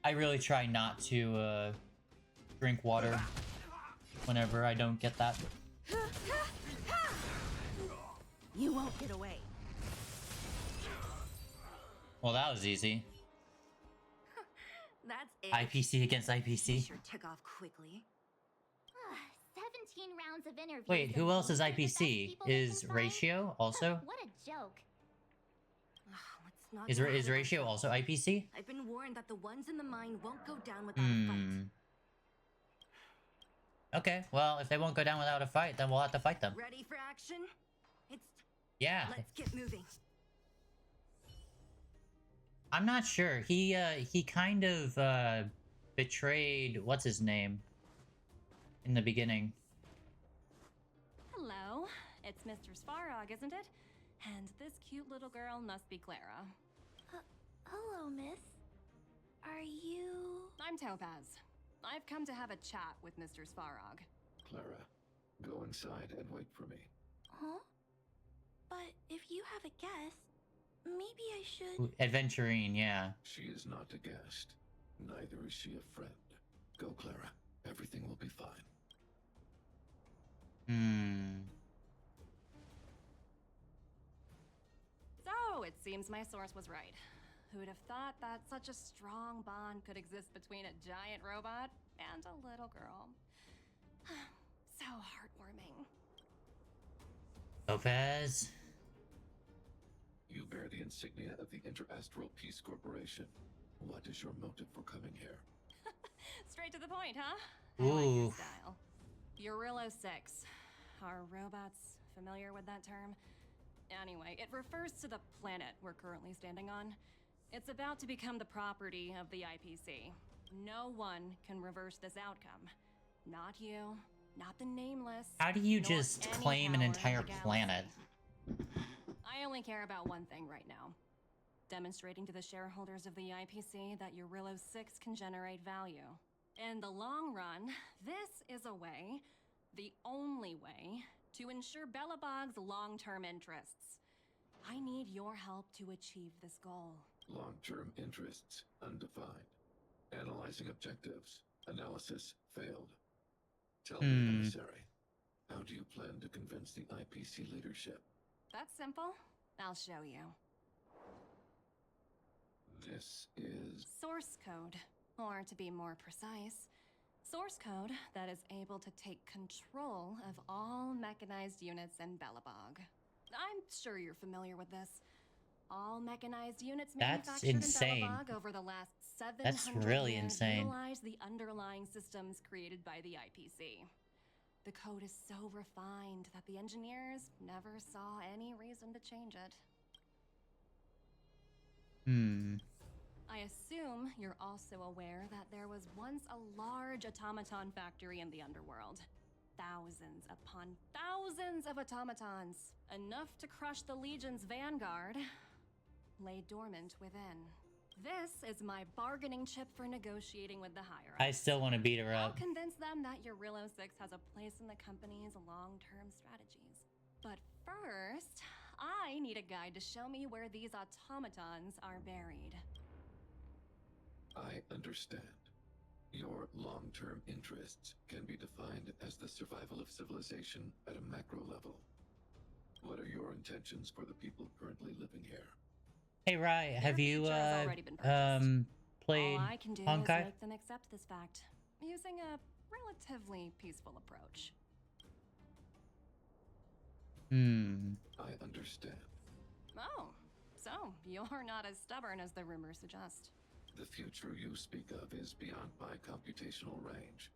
I really try not to drink water whenever I don't get that. You won't get away. Well, that was easy. That's it. IPC against IPC. Sure took off quickly. 17 rounds of interviews. Wait, who else is IPC? Is Ratio also? What a joke. Not Is Ratio also IPC? I've been warned that the ones in the mine won't go down without a fight. Okay, well, if they won't go down without a fight, then we'll have to fight them. Ready for action? Yeah. Let's get moving. I'm not sure. He kind of betrayed what's his name in the beginning. Hello, it's Mr. Svarog, isn't it? And this cute little girl must be Clara. Hello, miss. Are you... I'm Topaz. I've come to have a chat with Mr. Svarog. Clara, go inside and wait for me. Huh? But if you have a guest, maybe I should... Ooh, Adventurine, yeah. She is not a guest. Neither is she a friend. Go, Clara. Everything will be fine. So, it seems my source was right. Who'd have thought that such a strong bond could exist between a giant robot and a little girl? So heartwarming. Topaz? You bear the insignia of the Interastral Peace Corporation. What is your motive for coming here? Straight to the point, huh? Ooh. I like your style. Eurillo 6. Are robots familiar with that term? Anyway, it refers to the planet we're currently standing on. It's about to become the property of the IPC. No one can reverse this outcome. Not you, not the Nameless. How do you nor just any claim an power in entire the galaxy. planet? I only care about one thing right now. Demonstrating to the shareholders of the IPC that Eurillo 6 can generate value. In the long run, this is a way, the only way, to ensure Belobog's long-term interests. I need your help to achieve this goal. Long-term interests undefined. Analyzing objectives. Analysis failed. Tell me, emissary, how do you plan to convince the IPC leadership? That's simple. I'll show you. This is... Source code. Or to be more precise, source code that is able to take control of all mechanized units in Belobog. I'm sure you're familiar with this. All mechanized units manufactured in Belobog over the last 700 really years insane. utilize the underlying systems created by the IPC. The code is so refined that the engineers never saw any reason to change it. I assume you're also aware that there was once a large automaton factory in the underworld. Thousands upon thousands of automatons, enough to crush the Legion's vanguard, lay dormant within. This is my bargaining chip for negotiating with the higher-ups. I still want to beat her I'll up. convince them that your Rillo 6 has a place in the company's long-term strategies. But first, I need a guide to show me where these automatons are buried. I understand. Your long-term interests can be defined as the survival of civilization at a macro level. What are your intentions for the people currently living here? Hey, Rai, have you played All I can do is Honkai? make them accept this fact, using a relatively peaceful approach. I understand. Oh, so you're not as stubborn as the rumors suggest. The future you speak of is beyond my computational range,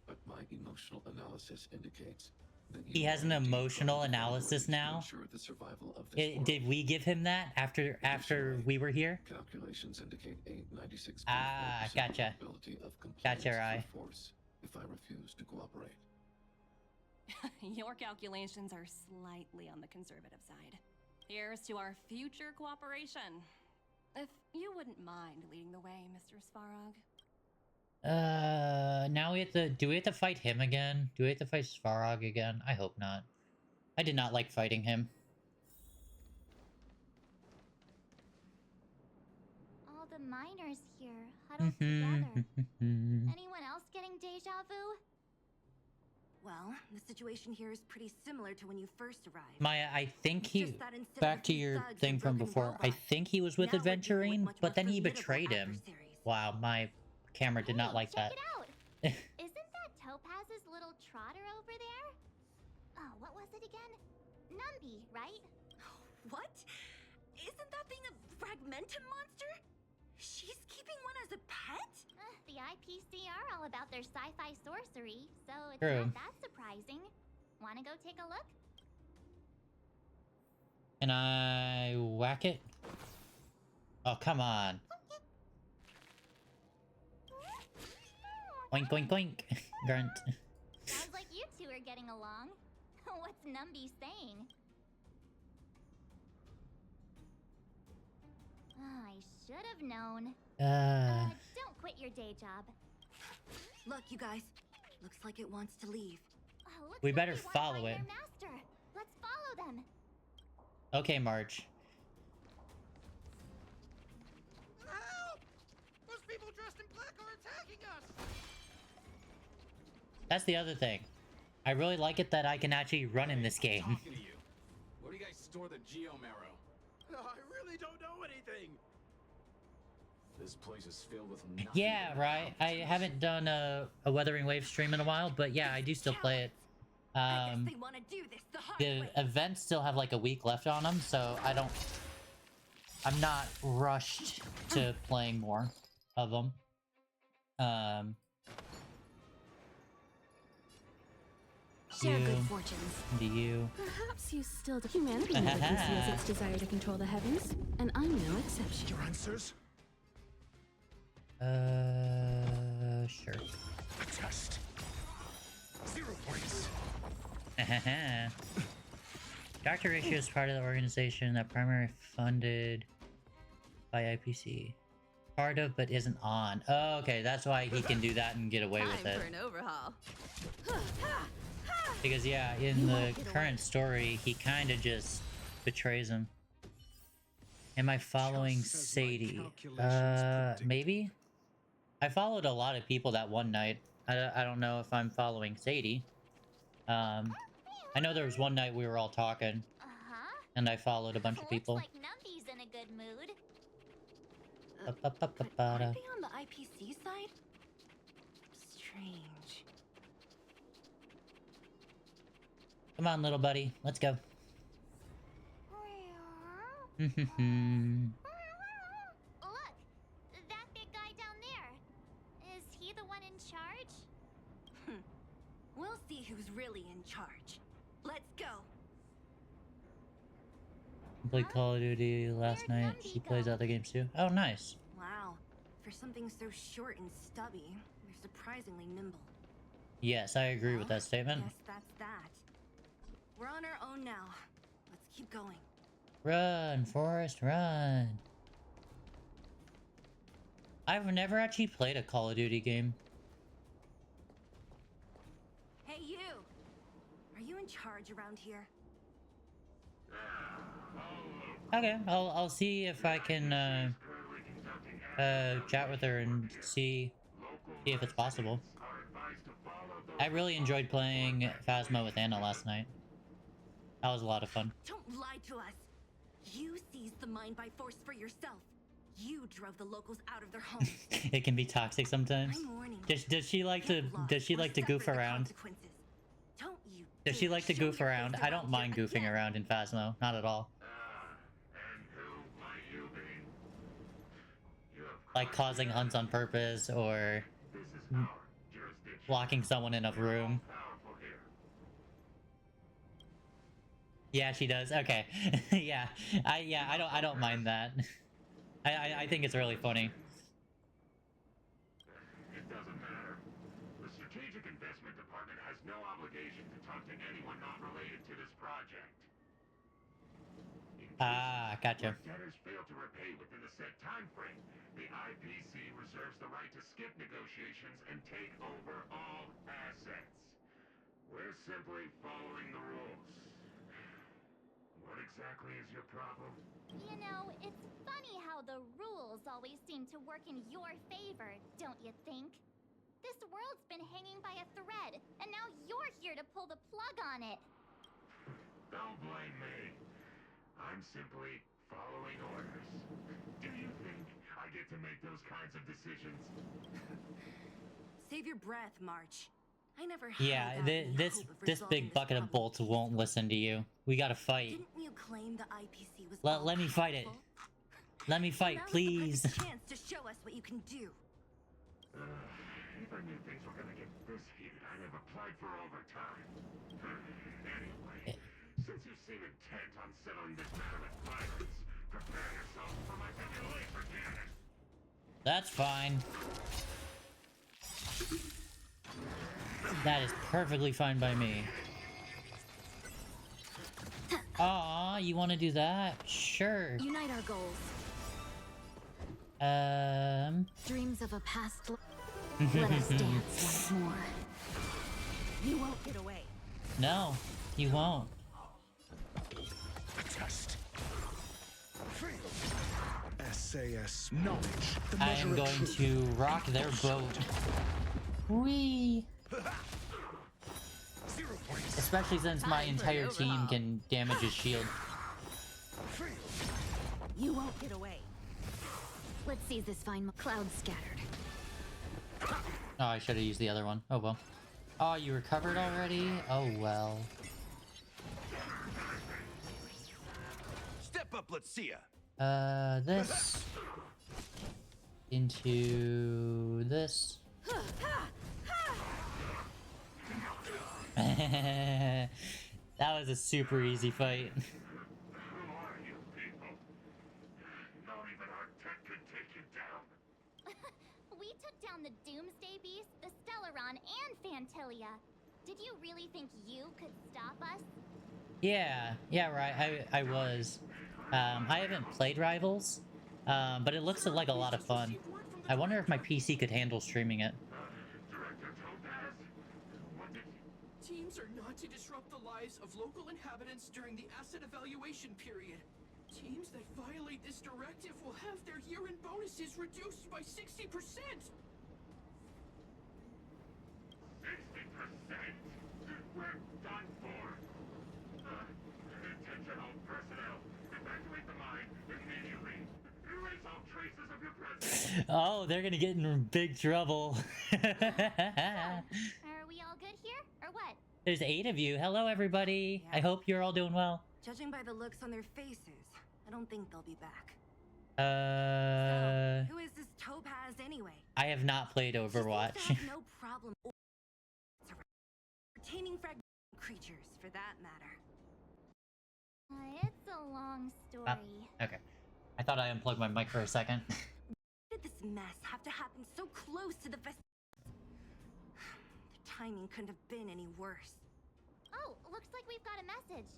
but my emotional analysis indicates that He has an emotional analysis now. the survival of this Did we give him that after we were here? calculations indicate a 96.4% gotcha. probability of compliance Gotcha, Rai. with force if I refuse to cooperate. Your calculations are slightly on the conservative side. Here's to our future cooperation. If you wouldn't mind leading the way, Mr. Svarog. Now we have to... Do we have to fight him again? Do we have to fight Svarog again? I hope not. I did not like fighting him. All the miners here, huddled together. Anyone else getting deja vu? Well, the situation here is pretty similar to when you first arrived. Maya, I think he... Just that instead Back of to these your thugs thing and from broken before. I robots, think he was with now we're dealing with Adventurine, much but then more he formidable betrayed him. adversaries. Wow, my camera did not like check that. it out. Isn't that Topaz's little trotter over there? Oh, what was it again? Numby, right? What? Isn't that thing a fragmentum monster? She's keeping one as a pet? The IPC are all about their sci-fi sorcery, so it's True. not that surprising. Wanna go take a look? Can I whack it? Oh, come on. Oink, oink, oink. Grunt. Sounds like you two are getting along. What's Numby saying? I should have known. Don't quit your day job. Look, you guys. Looks like it wants to leave. Looks We like better they wanna follow find it. their master. Let's follow them. Okay, Marge. Help! Those people dressed in black are attacking us! That's the other thing. I really like it that I can actually run in this game. Talking to you. Where do you guys store the Geomarrow? I really don't know anything. This place is filled with nothing. Yeah, right. I haven't done a Weathering Wave stream in a while, but yeah, I do still play it. I guess they want to do this the hard The way. events still have like a week left on them, so I'm not rushed to playing more of them. Share good fortunes. Do you? Perhaps you still... Humanity never conceals its desire to control the heavens, and I'm no exception. Your answers? Sure. A test. 0 points. Dr. Ratio is part of the organization that primarily funded by IPC. Part of, but isn't on. Oh, okay, that's why he can do that and get away with it. Time for an overhaul. Because yeah, in the current story, he kind of just betrays him. Am I following Sadie? Maybe? I followed a lot of people that one night. I don't know if I'm following Sadie. I know there was one night we were all talking. and I followed a bunch of people. Looks like Numby's in a good mood. But aren't they on the IPC side? Strange. Come on, little buddy. Let's go. Look, that big guy down there. Is he the one in charge? We'll see who's really in charge. Let's go. Played Call of Duty last night. She plays other games too. Oh, nice. Wow. For something so short and stubby, they're surprisingly nimble. Yes, I agree with that statement. Guess that's that. We're on our own now. Let's keep going. Run, Forrest, run. I've never actually played a Call of Duty game. Hey, you! Are you in charge around here? Okay, I'll see if I can chat with her and see if it's possible. I really enjoyed playing Phasma with Anna last night. That was a lot of fun. Don't lie to us. You seized the mine by force for yourself. You drove the locals out of their homes. It can be toxic sometimes. Does she like to goof around? Does she like to goof around? I don't mind goofing around in Phasmo, not at all. Like causing hunts on purpose or locking someone in a room. Yeah, she does. Okay. yeah. I don't mind that. I think it's really funny. It doesn't matter. The Strategic Investment Department has no obligation to talk to anyone not related to this project. Gotcha. If debtors fail to repay within the set time frame, the IPC reserves the right to skip negotiations and take over all assets. We're simply following the rules. What exactly is your problem? You know, it's funny how the rules always seem to work in your favor, don't you think? This world's been hanging by a thread, and now you're here to pull the plug on it. Don't blame me. I'm simply following orders. Do you think I get to make those kinds of decisions? Save your breath, March. I never Yeah, this big bucket of bolts won't listen to you. We gotta fight. Didn't you claim the IPC was Let me fight it. Let me fight, please. Chance to show us what you can do. If I knew things were gonna get this heated, I'd have applied for overtime. Anyway, since you seem intent on settling this matter with violence, prepare yourself for my simulation cannon. That's fine. That is perfectly fine by me. Aw, you want to do that? Sure. Unite our goals. Dreams of a past. Let us dance once more. You won't get away. No, you won't. Test. SAS knowledge. The I measure am of going truth. to rock their boat. Whee! Especially since my entire team can damage his shield. You won't get away. Let's seize this fine cloud scattered. Oh, I should have used the other one. Oh well. Oh, you recovered already? Oh well. Step up, let's see ya. This into this. That was a super easy fight. Who are you people? Not even our tech could take you down. We took down the Doomsday Beast, the Stellaron, and Fantilia. Did you really think you could stop us? Yeah, right. I was. I haven't played Rivals, but it looks like a lot of fun. I wonder if my PC could handle streaming it. Director Topaz? What did Teams are not to disrupt the lives of local inhabitants during the asset evaluation period. Teams that violate this directive will have their year-end bonuses reduced by 60%. 60%? We're done for. Attention all personnel. Oh, they're gonna get in big trouble. Are we all good here, or what? There's 8 of you. Hello, everybody. Yeah. I hope you're all doing well. Judging by the looks on their faces, I don't think they'll be back. So, who is this Topaz anyway? I have not played Overwatch. She seems to have no problem retaining fragment creatures, for that matter. It's a long story. Okay. I thought I unplugged my mic for a second. Why did this mess have to happen so close to the fest? The timing couldn't have been any worse. Oh, looks like we've got a message.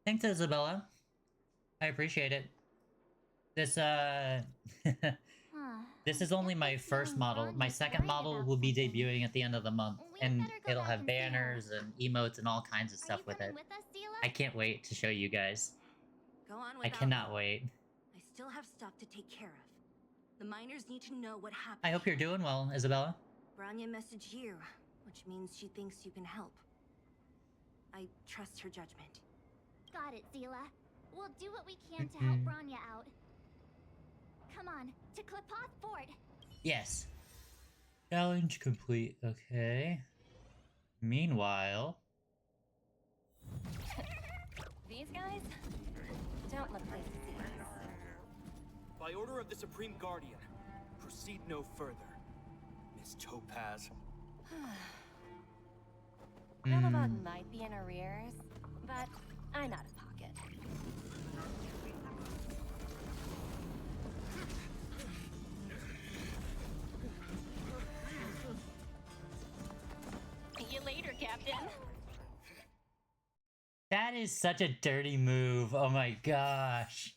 Thanks, Isabella. I appreciate it. This this is only my first model. My second model will be debuting at the end of the month, and it'll have banners and emotes and all kinds of stuff with it. I can't wait to show you guys. Go on I cannot wait. I still have stuff to take care of. The miners need to know what happened. I hope you're doing well, Isabella. Branya messaged you, which means she thinks you can help. I trust her judgment. Got it, Zila. We'll do what we can to help Branya out. Come on, to Klipoth Fort. Yes. Challenge complete. Okay. Meanwhile... These guys don't look like thieves. By order of the Supreme Guardian, proceed no further, Miss Topaz. Bellabog might be in arrears, but I'm out of pocket. See you later, Captain. That is such a dirty move. Oh my gosh.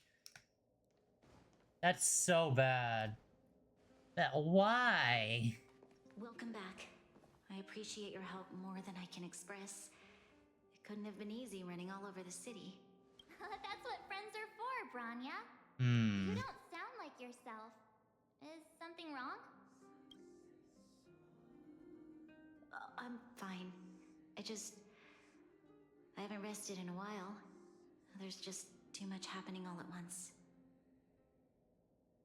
That's so bad. Why? Welcome back. I appreciate your help more than I can express. It couldn't have been easy running all over the city. That's what friends are for, Branya. You don't sound like yourself. Is something wrong? I'm fine. I haven't rested in a while. There's just too much happening all at once.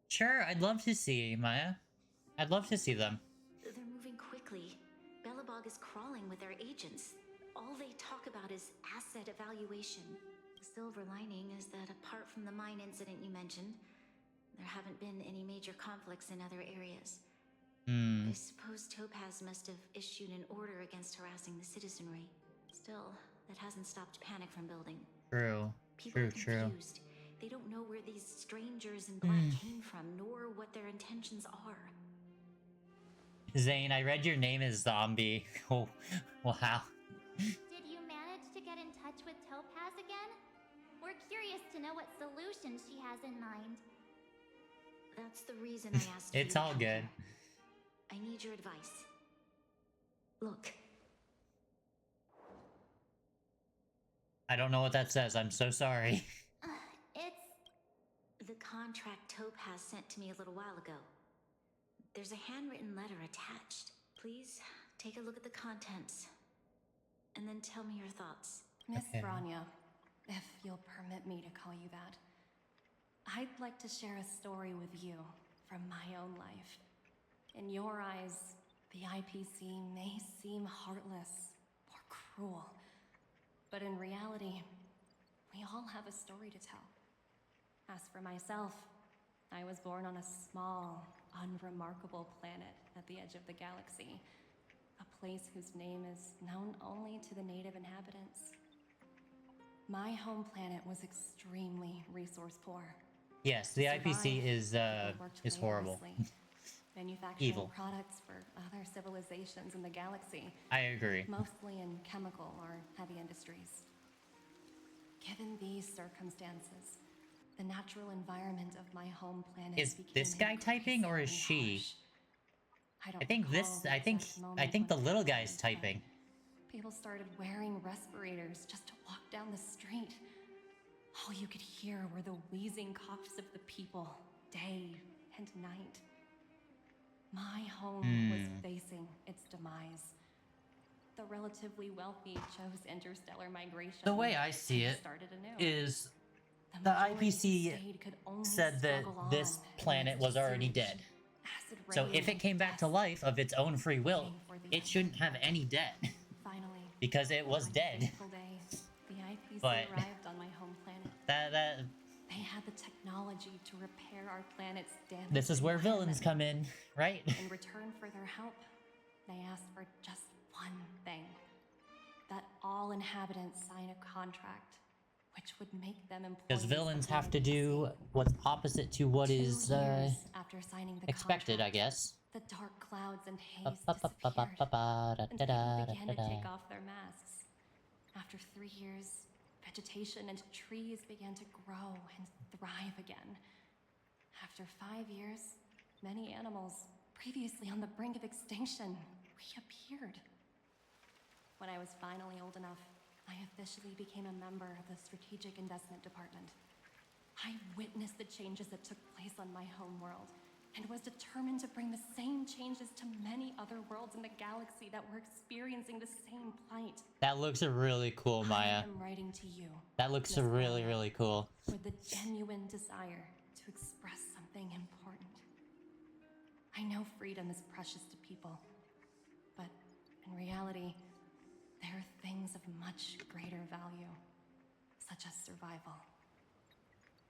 Sure, I'd love to see, Maya. I'd love to see them. They're moving quickly. Bellabog is crawling with their agents. All they talk about is asset evaluation. The silver lining is that apart from the mine incident you mentioned, there haven't been any major conflicts in other areas. I suppose Topaz must have issued an order against harassing the citizenry. Still, that hasn't stopped panic from building. True. People are confused. They don't know where these strangers in black came from, nor what their intentions are. Zane, I read your name is Zombie. Oh, wow. Did you manage to get in touch with Topaz again? We're curious to know what solution she has in mind. That's the reason I asked you. It's all good. I need your advice. Look. I don't know what that says. I'm so sorry. It's the contract Topaz sent to me a little while ago. There's a handwritten letter attached. Please take a look at the contents, and then tell me your thoughts. Miss Branya, if you'll permit me to call you that, I'd like to share a story with you from my own life. In your eyes, the IPC may seem heartless or cruel, but in reality, we all have a story to tell. As for myself, I was born on a small, unremarkable planet at the edge of the galaxy, a place whose name is known only to the native inhabitants. My home planet was extremely resource poor. Yes, the IPC is horrible. Manufacturing Evil. products for other civilizations in the galaxy. I agree. Mostly in chemical or heavy industries. Given these circumstances, the natural environment of my home planet Is this guy typing or is she? I think this. I think the little guy's typing. People started wearing respirators just to walk down the street. All you could hear were the wheezing coughs of the people, day and night. My home was facing its demise. The relatively wealthy chose interstellar migration. The way I see it is the IPC said that this planet was already dead. So if it came back to life of its own free will, it shouldn't have any debt. Finally, because it was dead. The IPC But arrived on my home planet. They had the technology to repair our planet's damage. This is where villains come in, right? In return for their help, they asked for just one thing. That all inhabitants sign a contract, which would make them employees. Because villains have to do what's opposite to what is after signing the expected, contract, I guess. the dark clouds and haze disappeared, and people began to take off their masks. After 3 years, vegetation and trees began to grow and thrive again. After 5 years, many animals, previously on the brink of extinction, reappeared. When I was finally old enough, I officially became a member of the Strategic Investment Department. I witnessed the changes that took place on my home world, and was determined to bring the same changes to many other worlds in the galaxy that were experiencing the same plight. That looks really cool, Maya. I am writing to you. That looks really, really cool. With the genuine desire to express something important. I know freedom is precious to people, but in reality, there are things of much greater value, such as survival.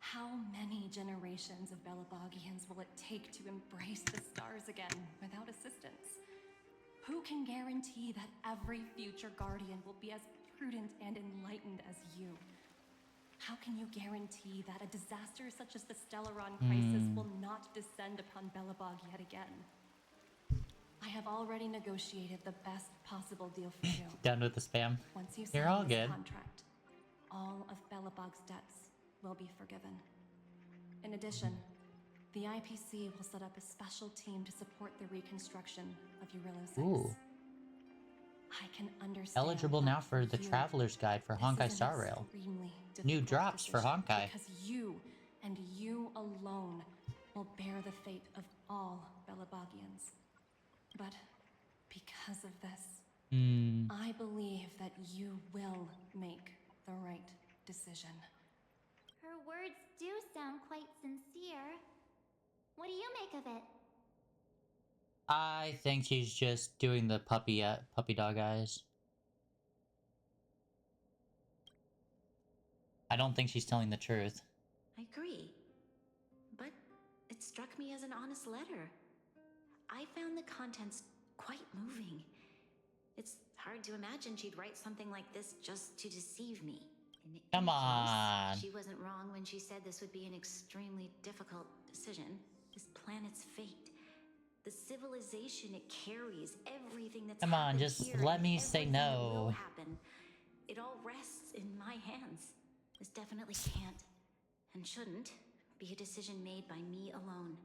How many generations of Belabogians will it take to embrace the stars again without assistance? Who can guarantee that every future Guardian will be as prudent and enlightened as you? How can you guarantee that a disaster such as the Stellaron crisis will not descend upon Belobog yet again? I have already negotiated the best possible deal for you. Done with the spam. Once you You're sign all this good. contract, all of Belobog's debts will be forgiven. In addition, the IPC will set up a special team to support the reconstruction of Eurilla 6. Ooh. I can understand. Eligible now for the Traveler's Guide for Honkai Star Rail. New drops for Honkai. Because you, and you alone, will bear the fate of all Belabogians. But because of this, I believe that you will make the right decision. Her words do sound quite sincere. What do you make of it? I think she's just doing the puppy dog eyes. I don't think she's telling the truth. I agree. But it struck me as an honest letter. I found the contents quite moving. It's hard to imagine she'd write something like this just to deceive me. Come on. She wasn't wrong when she said this would be an extremely difficult decision. This planet's fate. The civilization it carries, everything that's Come on, just here, let me say no. will happen. It all rests in my hands. This definitely can't, and shouldn't, be a decision made by me alone.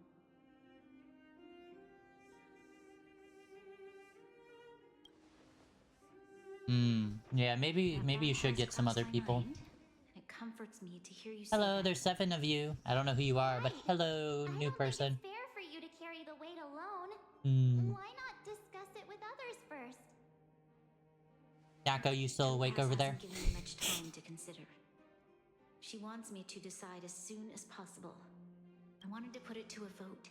Yeah, maybe you should get some other people. It comforts me to hear you say Hello, that. there's 7 of you. I don't know who you are, but hello, new person. It's fair for you to carry the weight alone. Then why not discuss it with others first? Yako, you still awake over there? Hasn't given me much time to consider. She wants me to decide as soon as possible. I wanted to put it to a vote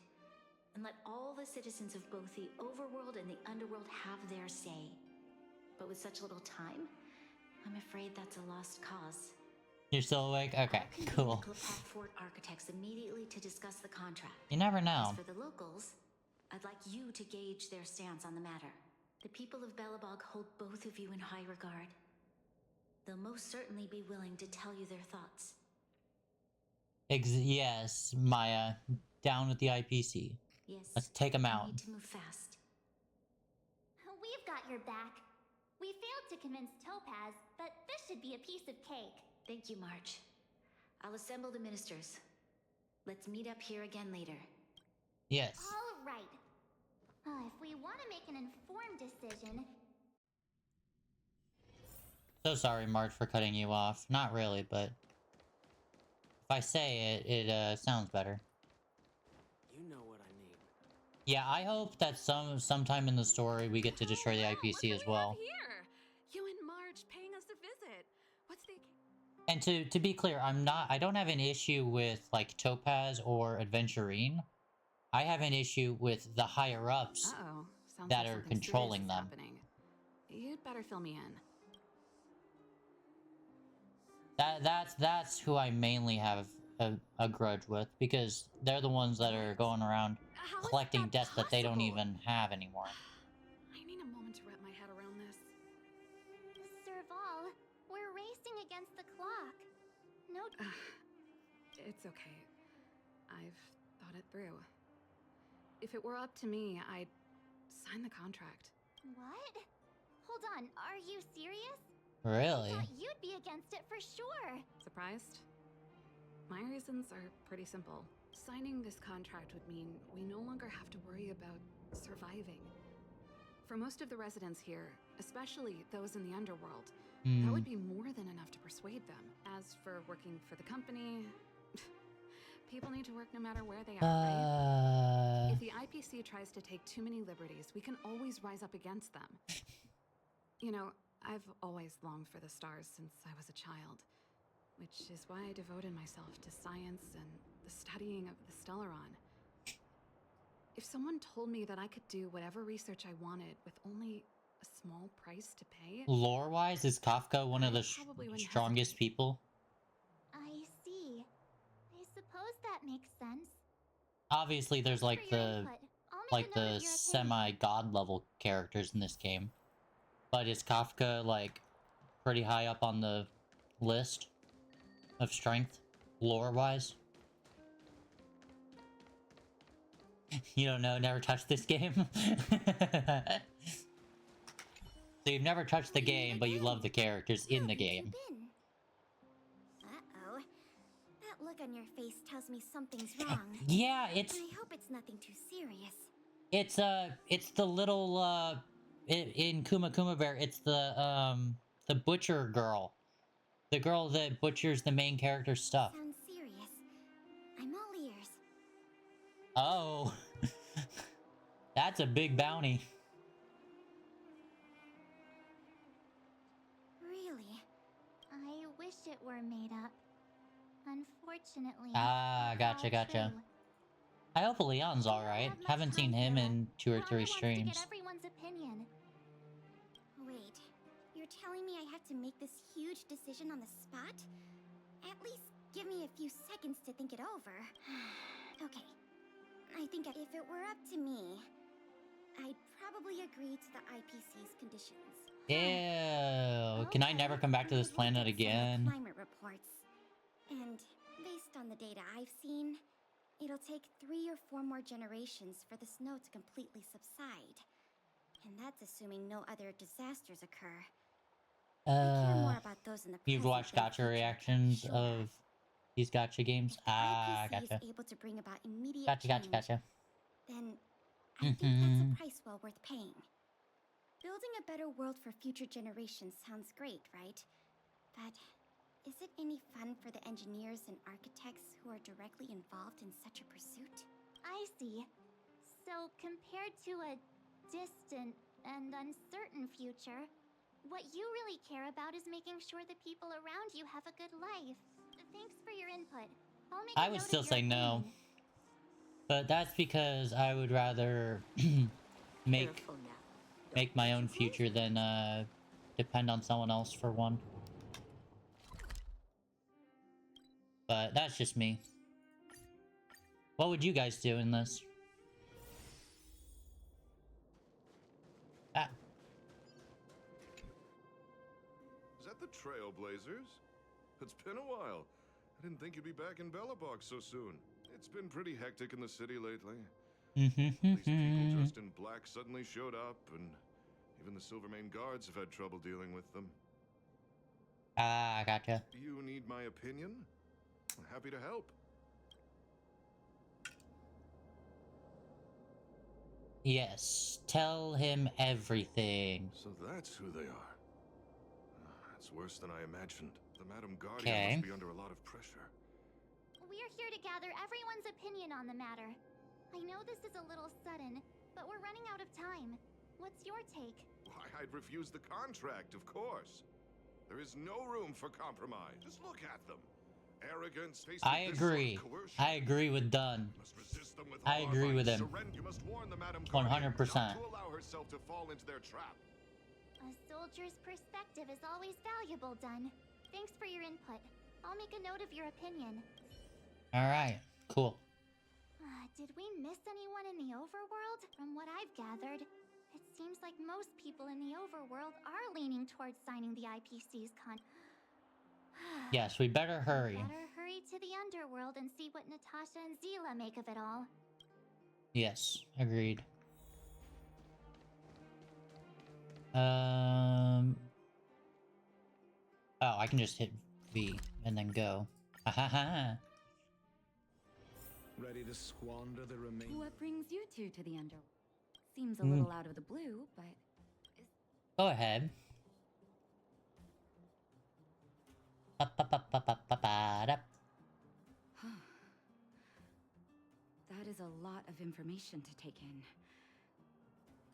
and let all the citizens of both the overworld and the underworld have their say. But with such little time, I'm afraid that's a lost cause. You're still awake? Okay, cool. Fort architects immediately to discuss the contract. You never know. As for the locals, I'd like you to gauge their stance on the matter. The people of Belobog hold both of you in high regard. They'll most certainly be willing to tell you their thoughts. Yes, Maya. Down with the IPC. Yes. Let's take them out. We need to move fast. We've got your back. We failed to convince Topaz, but this should be a piece of cake. Thank you, March. I'll assemble the ministers. Let's meet up here again later. Yes. All right. If we want to make an informed decision... So sorry, Marge, for cutting you off. Not really, but... if I say it, it sounds better. You know what I mean. Yeah, I hope that sometime in the story we get to destroy the IPC as well. Here, you and Marge paying us a visit. What's the... And to be clear, I don't have an issue with like Topaz or Adventurine. I have an issue with the higher ups that are controlling them. Happening. You'd better fill me in. That's who I mainly have a grudge with, because they're the ones that are going around collecting debts that they don't even have anymore. I need a moment to wrap my head around this. Serval, we're racing against the clock. No... It's okay. I've thought it through. If it were up to me, I'd sign the contract. What? Hold on, are you serious? Really? I thought you'd be against it for sure. Surprised? My reasons are pretty simple. Signing this contract would mean we no longer have to worry about surviving. For most of the residents here, especially those in the underworld, that would be more than enough to persuade them. As for working for the company, people need to work no matter where they are, right? If the IPC tries to take too many liberties, we can always rise up against them. You know, I've always longed for the stars since I was a child, which is why I devoted myself to science and the studying of the Stellaron. If someone told me that I could do whatever research I wanted with only a small price to pay... Lore-wise, is Kafka one of the strongest people? I see. I suppose that makes sense. Obviously, there's like the semi-god level characters in this game. But is Kafka, like, pretty high up on the list of strength, lore-wise? You don't know, never touched this game? So you've never touched the game, but you love the characters in the game. Uh-oh. That look on your face tells me something's wrong. Yeah, it's... I hope it's nothing too serious. It's the little, in Kuma Kuma Bear, it's the butcher girl. The girl that butchers the main character's stuff. Sounds serious. I'm all ears. Oh. That's a big bounty. Really? I wish it were made up. Unfortunately... Ah, gotcha. True. I hope Leon's alright. Haven't seen him in 2 or 3 streams. To get everyone's opinion. Wait, you're telling me I have to make this huge decision on the spot? At least give me a few seconds to think it over. Okay. I think if it were up to me, I'd probably agree to the IPC's conditions. Ew. Can I never come back to this planet again? Climate reports. And based on the data I've seen, it'll take 3 or 4 more generations for the snow to completely subside. And that's assuming no other disasters occur. I care more about those in the You've watched gacha reactions of these gacha games? Ah, gotcha. Is able to bring about immediate Gotcha. Then I think that's a price well worth paying. Building a better world for future generations sounds great, right? But is it any fun for the engineers and architects who are directly involved in such a pursuit? I see. So compared to a distant and uncertain future, what you really care about is making sure the people around you have a good life. Thanks for your input. I would still say no. But that's because I would rather make my own future than depend on someone else for one. But that's just me. What would you guys do in this? Ah. Is that the Trailblazers? It's been a while. I didn't think you'd be back in Belobog so soon. It's been pretty hectic in the city lately. These people dressed in black suddenly showed up, and even the Silvermane guards have had trouble dealing with them. Ah, gotcha. You need my opinion? I'm happy to help. Yes, tell him everything. So that's who they are. It's worse than I imagined. The Madam Guardian Okay. must be under a lot of pressure. We're here to gather everyone's opinion on the matter. I know this is a little sudden, but we're running out of time. What's your take? Why, I'd refuse the contract, of course. There is no room for compromise. Just look at them. Arrogance, faced I with this sort of agree. coercion. I agree with Dunn. You must resist them with I all our agree with might. him. You must warn the Madam 100%. Guardian not to allow herself to fall into their trap. A soldier's perspective is always valuable, Dunn. Thanks for your input. I'll make a note of your opinion. Alright, cool. Did we miss anyone in the overworld? From what I've gathered, it seems like most people in the overworld are leaning towards signing the IPC's Yes, we better hurry. Better hurry to the underworld and see what Natasha and Zila make of it all. Yes, agreed. Oh, I can just hit V and then go. Ahaha. Ready to squander the remaining. What brings you two to the underworld? Seems a little out of the blue, but Go ahead. Ba-ba-ba-ba-ba-ba-da. that is a lot of information to take in.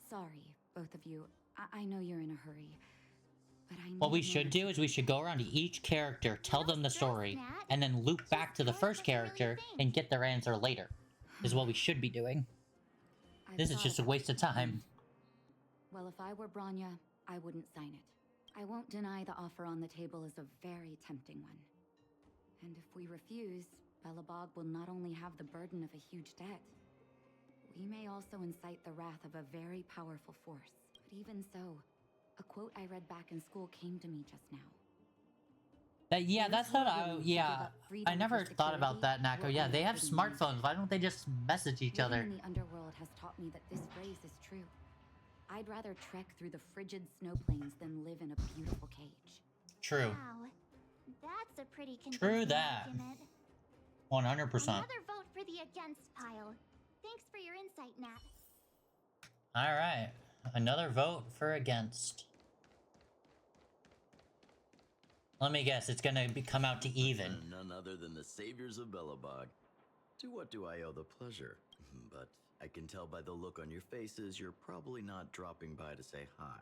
Sorry, both of you. I know you're in a hurry, but I What we need should do is we should go around to each character, tell them the story, and then loop back to the first character and get their answer later. Is what we should be doing. This is just a waste of time. Well, if I were Bronya, I wouldn't sign it. I won't deny the offer on the table is a very tempting one. And if we refuse, Belobog will not only have the burden of a huge debt, we may also incite the wrath of a very powerful force. But even so, a quote I read back in school came to me just now. That's what I never thought about that, Nako. Yeah, they have smartphones. Why don't they just message each other? Living in the underworld has taught me that this phrase is true. I'd rather trek through the frigid snow plains than live in a beautiful cage. True. Wow, that's a pretty True convincing that. argument. 100%. Another vote for the against pile. Thanks for your insight, Nat. Alright. Another vote for against. Let me guess, it's gonna come out to even. None other than the saviors of Belobog. To what do I owe the pleasure? But I can tell by the look on your faces, you're probably not dropping by to say hi.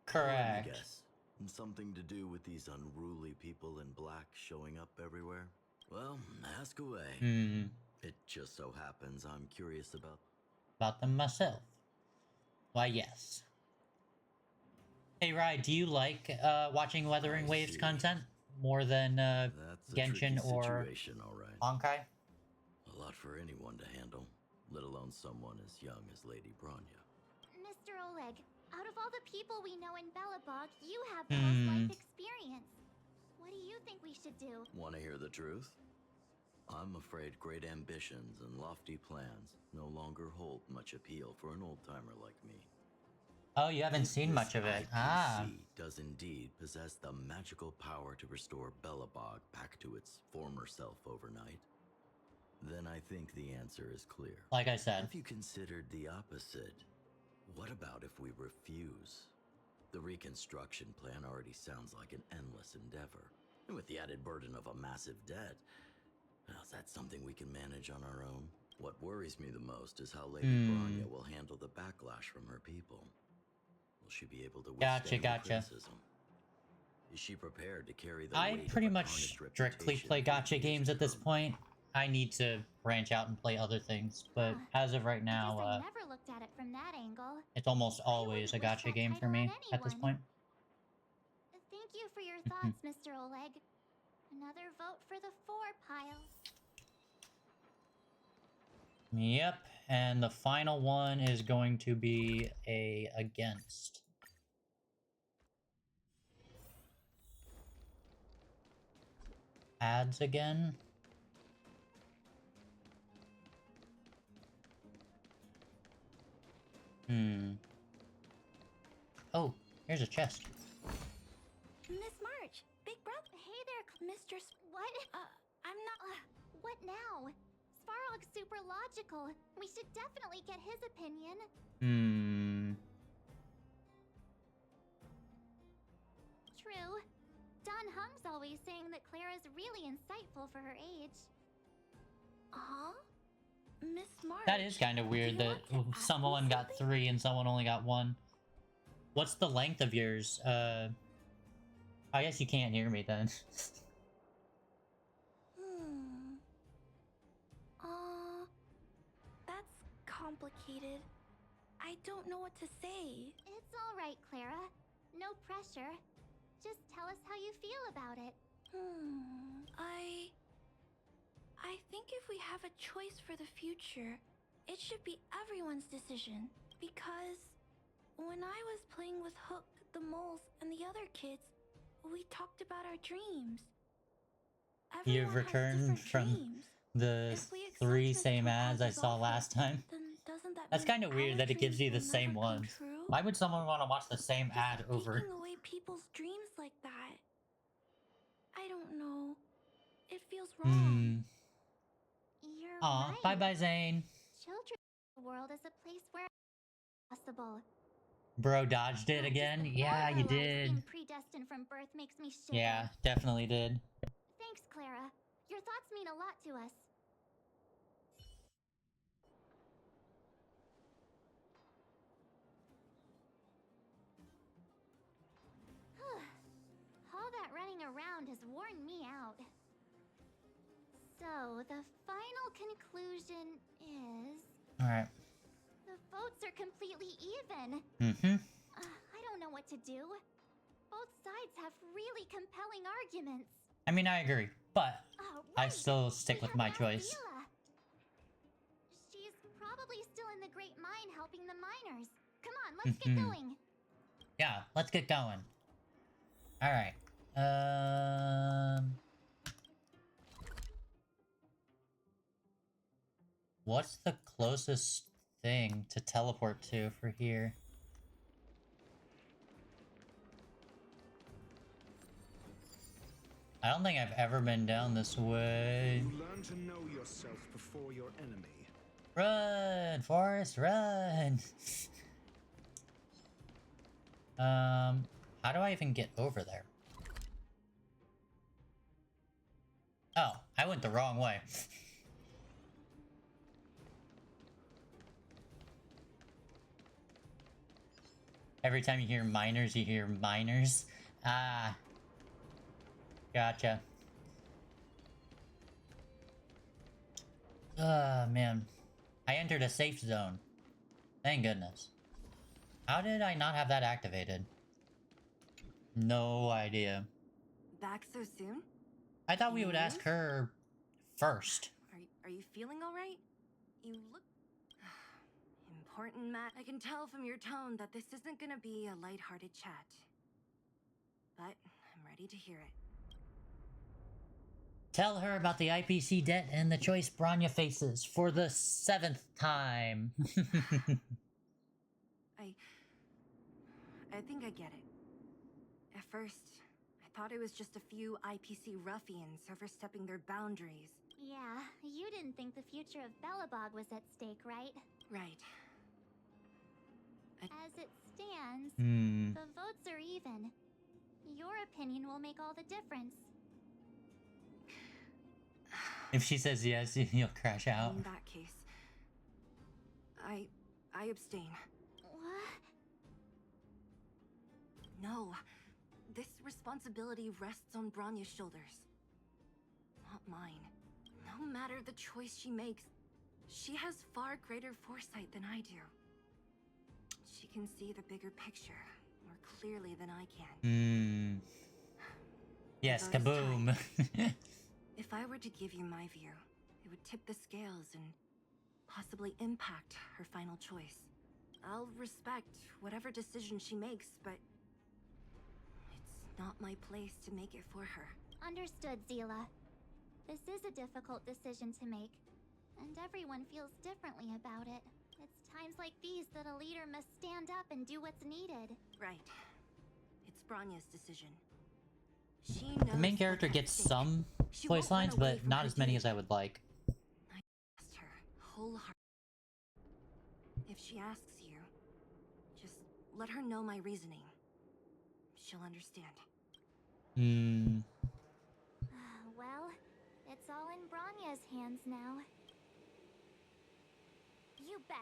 Correct. Let me guess. Something to do with these unruly people in black showing up everywhere? Well, ask away. It just so happens I'm curious about them myself. Why, yes. Hey, Rai, do you like watching Weathering Waves content more than Genshin or Honkai? A lot for anyone to handle, let alone someone as young as Lady Bronya. Mr. Oleg, out of all the people we know in Belobog, you have the most life experience. What do you think we should do? Want to hear the truth? I'm afraid great ambitions and lofty plans no longer hold much appeal for an old-timer like me. Oh, you haven't seen much of it. IPC does indeed possess the magical power to restore Belobog back to its former self overnight. Then I think the answer is clear. Like I said. Have you considered the opposite? What about if we refuse? The reconstruction plan already sounds like an endless endeavor. And with the added burden of a massive debt, well, is that something we can manage on our own? What worries me the most is how Lady Bronya will handle the backlash from her people. Will she be able to withstand the criticism? Is she prepared to carry the weight I pretty of a much tarnished strictly play gacha games at this point. I need to branch out and play other things, but as of right now, I never looked at it from that angle. it's almost always a gacha game for me at this point. Thank you for your thoughts, Mr. Oleg. Another vote for the 4 pile. Yep, and the final one is going to be a against. Ads again. Oh, here's a chest. Miss March, Big Brother. Hey there, Mistress. What? I'm not. What now? Svarog's super logical. We should definitely get his opinion. True. Don Hung's always saying that Clara's really insightful for her age. Miss March. That is kind of weird that someone got 3 and someone only got 1. What's the length of yours? I guess you can't hear me then. That's complicated. I don't know what to say. It's alright, Clara. No pressure. Just tell us how you feel about it. I think if we have a choice for the future, it should be everyone's decision. Because when I was playing with Hook, the moles, and the other kids, we talked about our dreams. You've returned from the 3 same ads I saw last time. That's kind of weird that it gives you the same ones. Why would someone want to watch the same ad over? Taking away people's dreams like that. I don't know. It feels wrong. You're Aw, right. bye-bye, Zane. Children's world is a place where it's possible. Bro dodged it again? Yeah, you did. Being predestined from birth makes me shiver. Yeah, definitely did. Thanks, Clara. Your thoughts mean a lot to us. All that running around has worn me out. So, the final conclusion is... Alright. The votes are completely even. I don't know what to do. Both sides have really compelling arguments. I mean, I agree, but I still stick with my choice. Zila. She's probably still in the Great Mine helping the miners. Come on, let's get going. Yeah, let's get going. Alright. What's the closest thing to teleport to for here? I don't think I've ever been down this way. You learn to know yourself before your enemy. Run, Forrest, run! How do I even get over there? Oh, I went the wrong way. Every time you hear miners, you hear miners. Ah. Gotcha. Man. I entered a safe zone. Thank goodness. How did I not have that activated? No idea. Back so soon? I thought we would ask her first. Are you feeling all right? You look important, Matt. I can tell from your tone that this isn't gonna be a lighthearted chat. But I'm ready to hear it. Tell her about the IPC debt and the choice Branya faces for the 7th time. I think I get it. At first, I thought it was just a few IPC ruffians overstepping their boundaries. Yeah, you didn't think the future of Belobog was at stake, right? Right. As it stands, the votes are even. Your opinion will make all the difference. If she says yes, you'll crash out. In that case, I abstain. What? No. This responsibility rests on Branya's shoulders. Not mine. No matter the choice she makes, she has far greater foresight than I do. She can see the bigger picture more clearly than I can. Yes, kaboom. If I were to give you my view, it would tip the scales and possibly impact her final choice. I'll respect whatever decision she makes, but it's not my place to make it for her. Understood, Zila. This is a difficult decision to make, and everyone feels differently about it. It's times like these that a leader must stand up and do what's needed. Right. It's Branya's decision. She knows The main character gets some voice lines, but not as many as I would like. wholeheartedly. If she asks you, just let her know my reasoning. She'll understand. Well, it's all in Bronya's hands now. You bet.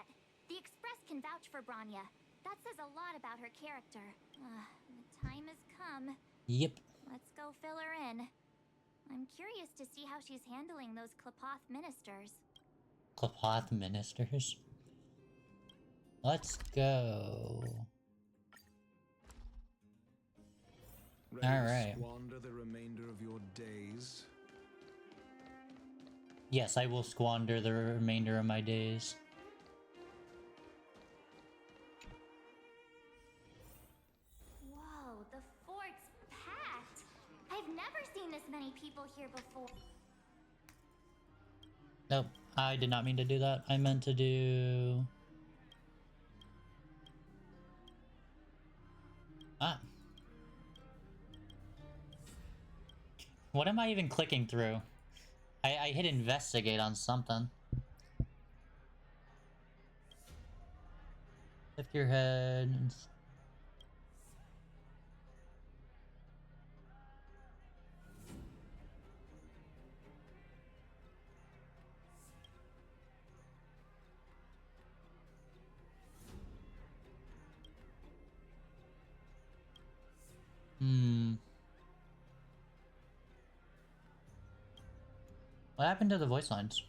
The Express can vouch for Bronya. That says a lot about her character. The time has come. Yep. Let's go fill her in. I'm curious to see how she's handling those Klapoth ministers. Klapoth ministers? Let's go. Ready All to right. squander the remainder of your days? Yes, I will squander the remainder of my days. Whoa, the fort's packed. I've never seen this many people here before. Nope, I did not mean to do that. I meant to do... What am I even clicking through? I hit investigate on something. Lift your head and... What happened to the voice lines?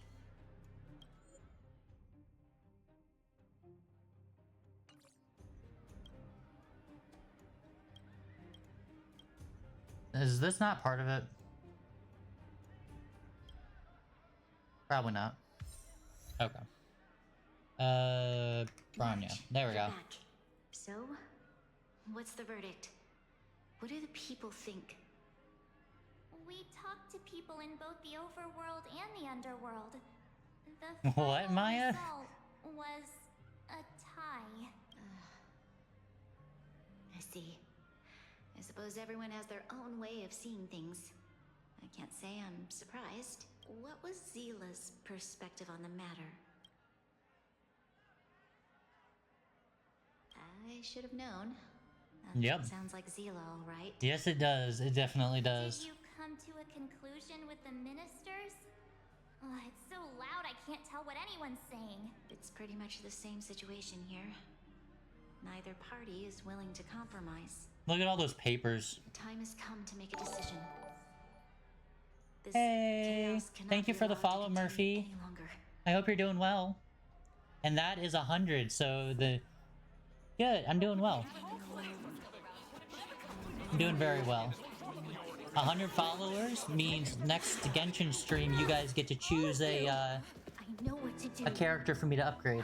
Is this not part of it? Probably not. Okay. Bronya. There we go. Back. So, what's the verdict? What do the people think? We talked to people in both the overworld and the underworld. The What, Maya? result was a tie. I see. I suppose everyone has their own way of seeing things. I can't say I'm surprised. What was Zila's perspective on the matter? I should have known. Yep. Sounds like Zila, all right. Yes, it does. It definitely does. Did you come to a conclusion with the ministers? Oh, it's so loud I can't tell what anyone's saying. It's pretty much the same situation here. Neither party is willing to compromise. Look at all those papers. Time has come to make a decision. This Hey, chaos cannot thank you be for the allowed to follow, continue Murphy. any longer. I hope you're doing well. And that is 100, so the... Good, I'm doing well. I'm doing very well. 100 followers means next Genshin stream you guys get to choose a I know what to do. character for me to upgrade.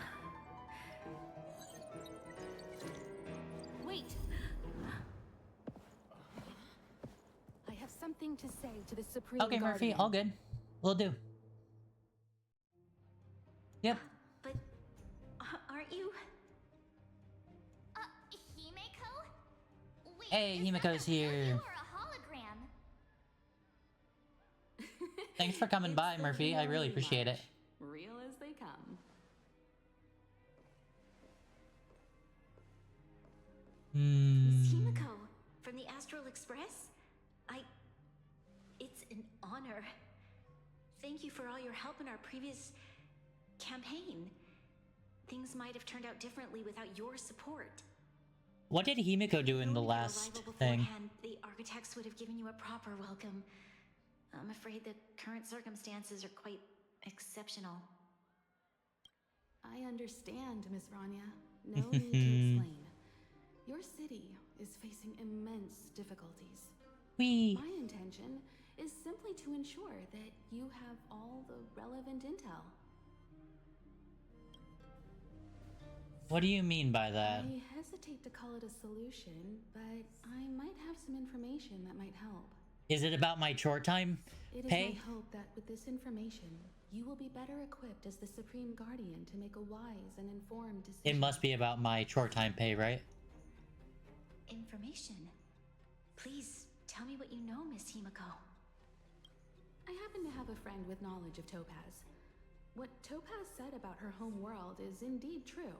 Wait! I have something to say to the Supreme Okay, Murphy, Guardian. all good. Will do. Yep. But aren't you? Himeko? Wait, Hey, Himiko's here. or a hologram? Thanks for coming by, Murphy. I really appreciate it. Real as they come. Miss Himiko from the Astral Express? It's an honor. Thank you for all your help in our previous campaign. Things might have turned out differently without your support. What did Himiko do in the last thing? Beforehand, the architects would have given you a proper welcome. I'm afraid the current circumstances are quite exceptional. I understand, Miss Rania. No need to explain. Your city is facing immense difficulties. My intention is simply to ensure that you have all the relevant intel. What do you mean by that? I hesitate to call it a solution, but I might have some information that might help. Is it about my chore time It is pay? my hope that with this information, you will be better equipped as the Supreme Guardian to make a wise and informed decision. It must be about my chore time pay, right? Information? Please, tell me what you know, Miss Himiko. I happen to have a friend with knowledge of Topaz. What Topaz said about her home world is indeed true,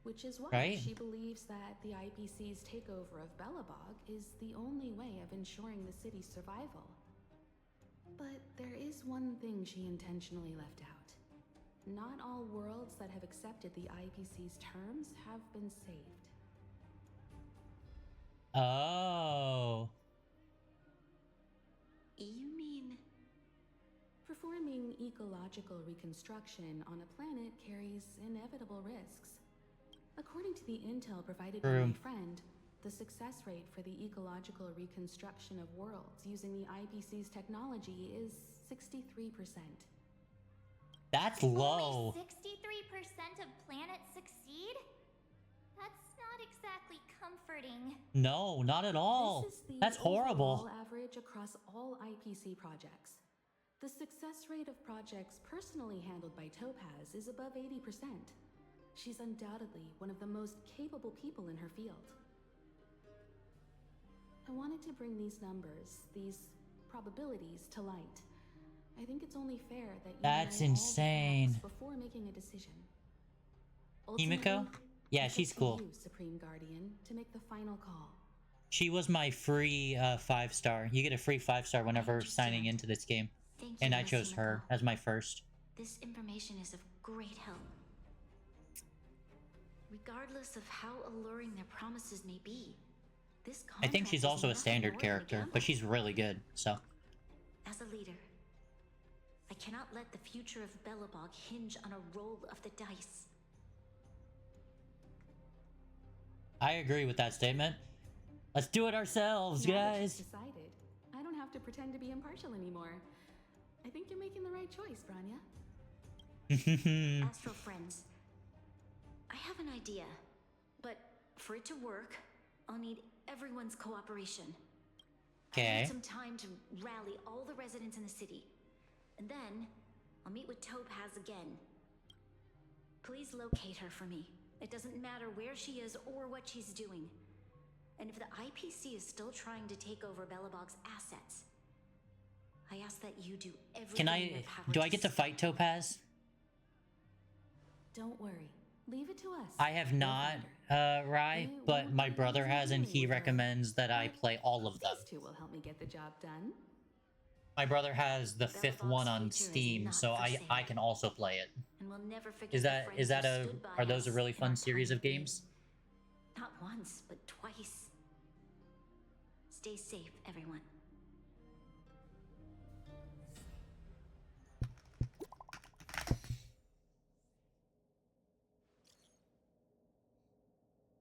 which is why Right. she believes that the IPC's takeover of Belobog is the only way of ensuring the city's survival. But there is one thing she intentionally left out. Not all worlds that have accepted the IPC's terms have been saved. Oh. You mean... Performing ecological reconstruction on a planet carries inevitable risks. According to the intel provided by my friend, the success rate for the ecological reconstruction of worlds using the IPC's technology is 63%. That's low. Only 63% of planets succeed? That's not exactly comforting. No, not at all. This is the That's horrible. overall average across all IPC projects. The success rate of projects personally handled by Topaz is above 80%. She's undoubtedly one of the most capable people in her field. I wanted to bring these numbers, these probabilities, to light. I think it's only fair that you That's know all the insane. facts before making a decision. Himiko? Yeah, it's up she's to cool. You, Supreme Guardian, to make the final call. She was my free 5-star. You get a free 5-star whenever signing into this game. Thank you, And I Miss chose her Himiko. as my first. This information is of great help. Regardless of how alluring their promises may be, this I think she's contract is also a nothing standard more than a character, gamble. but she's really good, so. As a leader, I cannot let the future of Belobog hinge on a roll of the dice. I agree with that statement. Let's do it ourselves, Now that guys. she's decided, I don't have to pretend to be impartial anymore. I think you're making the right choice, Branya. Astral friends, I have an idea, but for it to work, I'll need everyone's cooperation. I Okay. need some time to rally all the residents in the city, and then I'll meet with Topaz again. Please locate her for me. It doesn't matter where she is or what she's doing. And if the IPC is still trying to take over Belobog's assets, I ask that you do everything Can in your I, power do I get to fight Topaz? Don't worry. Leave it to us. I have not, Rai, but my brother has, and he recommends that I play all of them. These two will help me get the job done. My brother has the 5th one on Steam, so I can also play it. And we'll never forget Is the that friends who stood by are those a us really in fun our series time of games? Not once, but twice. Stay safe, everyone.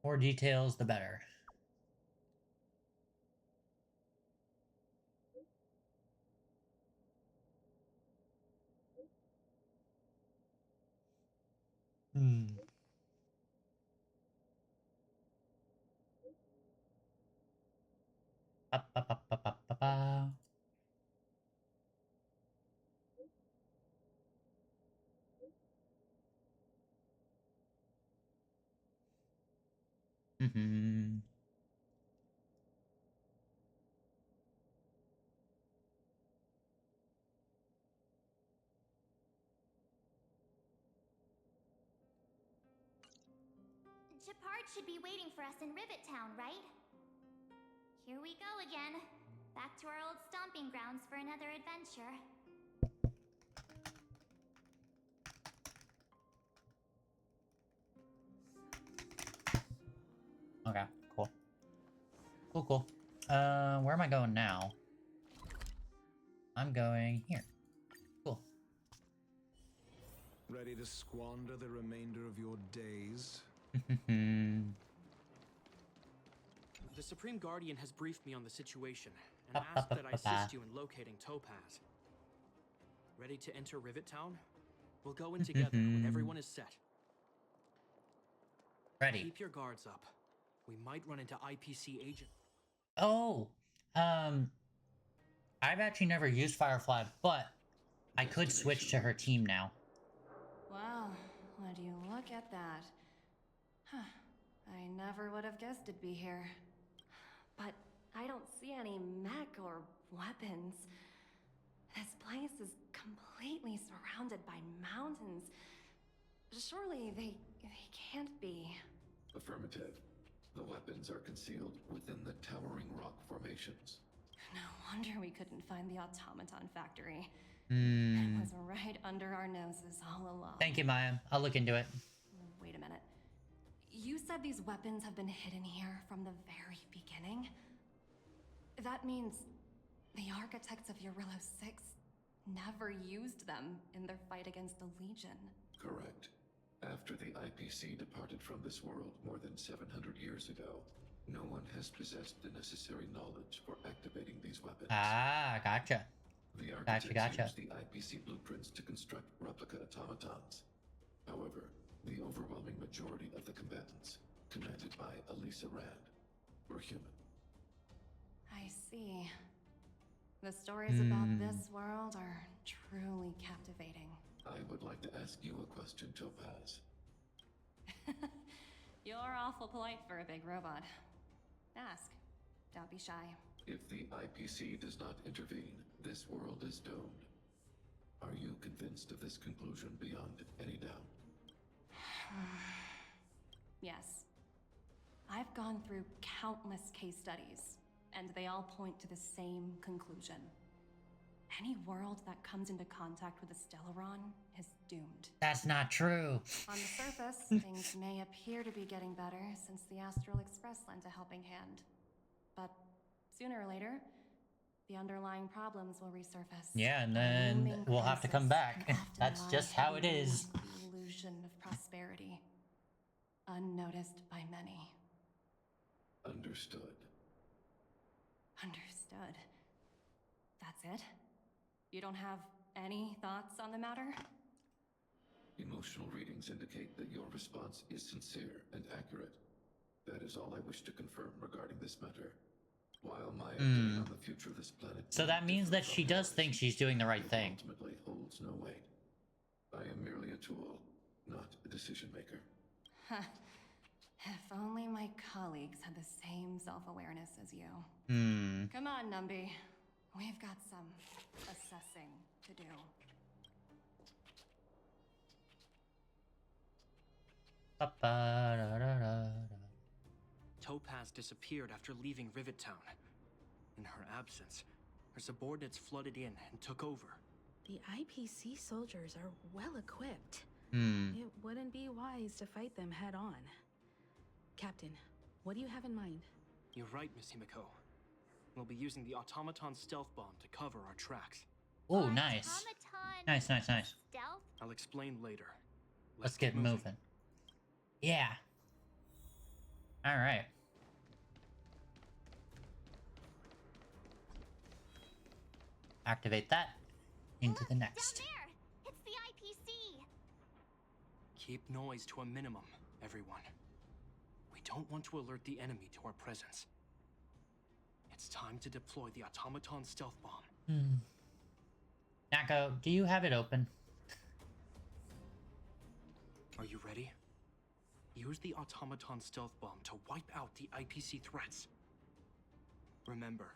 More details, the better. Ba, ba, ba, ba, ba, ba, ba. Gepard should be waiting for us in Rivet Town, right? Here we go again. Back to our old stomping grounds for another adventure. Okay, cool. Cool. Where am I going now? I'm going here. Cool. Ready to squander the remainder of your days? The Supreme Guardian has briefed me on the situation and asked that I assist you in locating Topaz. Ready to enter Rivet Town? We'll go in together when everyone is set. Ready. Keep your guards up. We might run into IPC agents. Oh, I've actually never used Firefly, but I could switch to her team now. Wow, would you look at that? Huh, I never would have guessed it'd be here. But I don't see any mech or weapons. This place is completely surrounded by mountains. Surely they can't be. Affirmative. The weapons are concealed within the towering rock formations. No wonder we couldn't find the automaton factory. Hmm. It was right under our noses all along. Thank you, Maya. I'll look into it. Wait a minute. You said these weapons have been hidden here from the very beginning? That means the architects of Eurillo 6 never used them in their fight against the Legion. Correct. After the IPC departed from this world more than 700 years ago, no one has possessed the necessary knowledge for activating these weapons. Ah, gotcha. The architects Gotcha. used the IPC blueprints to construct replica automatons. However, the overwhelming majority of the combatants, commanded by Elisa Rand, were human. I see. The stories about this world are truly captivating. I would like to ask you a question, Topaz. You're awful polite for a big robot. Ask. Don't be shy. If the IPC does not intervene, this world is doomed. Are you convinced of this conclusion beyond any doubt? Yes. I've gone through countless case studies, and they all point to the same conclusion. Any world that comes into contact with a Stellaron is doomed. That's not true. On the surface, things may appear to be getting better since the Astral Express lent a helping hand. But sooner or later, the underlying problems will resurface. Yeah, and then we'll have to come back. That's just how it is. The illusion of prosperity, unnoticed by many. Understood. Understood. That's it? You don't have any thoughts on the matter? Emotional readings indicate that your response is sincere and accurate. That is all I wish to confirm regarding this matter. While my opinion on the future of this planet... So that means that she does think she's doing the right thing. ...ultimately holds no weight. I am merely a tool, not a decision maker. Huh. If only my colleagues had the same self-awareness as you. Come on, Numby. We've got some assessing to do. Topaz disappeared after leaving Rivet Town. In her absence, her subordinates flooded in and took over. The IPC soldiers are well equipped. Hmm. It wouldn't be wise to fight them head on. Captain, what do you have in mind? You're right, Miss Himiko. We'll be using the automaton stealth bomb to cover our tracks. Oh, nice. Nice. Stealth? I'll explain later. Let's get moving. Yeah. All right. Activate that. Into the next. Down there! It's the IPC! Keep noise to a minimum, everyone. We don't want to alert the enemy to our presence. It's time to deploy the automaton stealth bomb. Nako, do you have it open? Are you ready? Use the automaton stealth bomb to wipe out the IPC threats. Remember,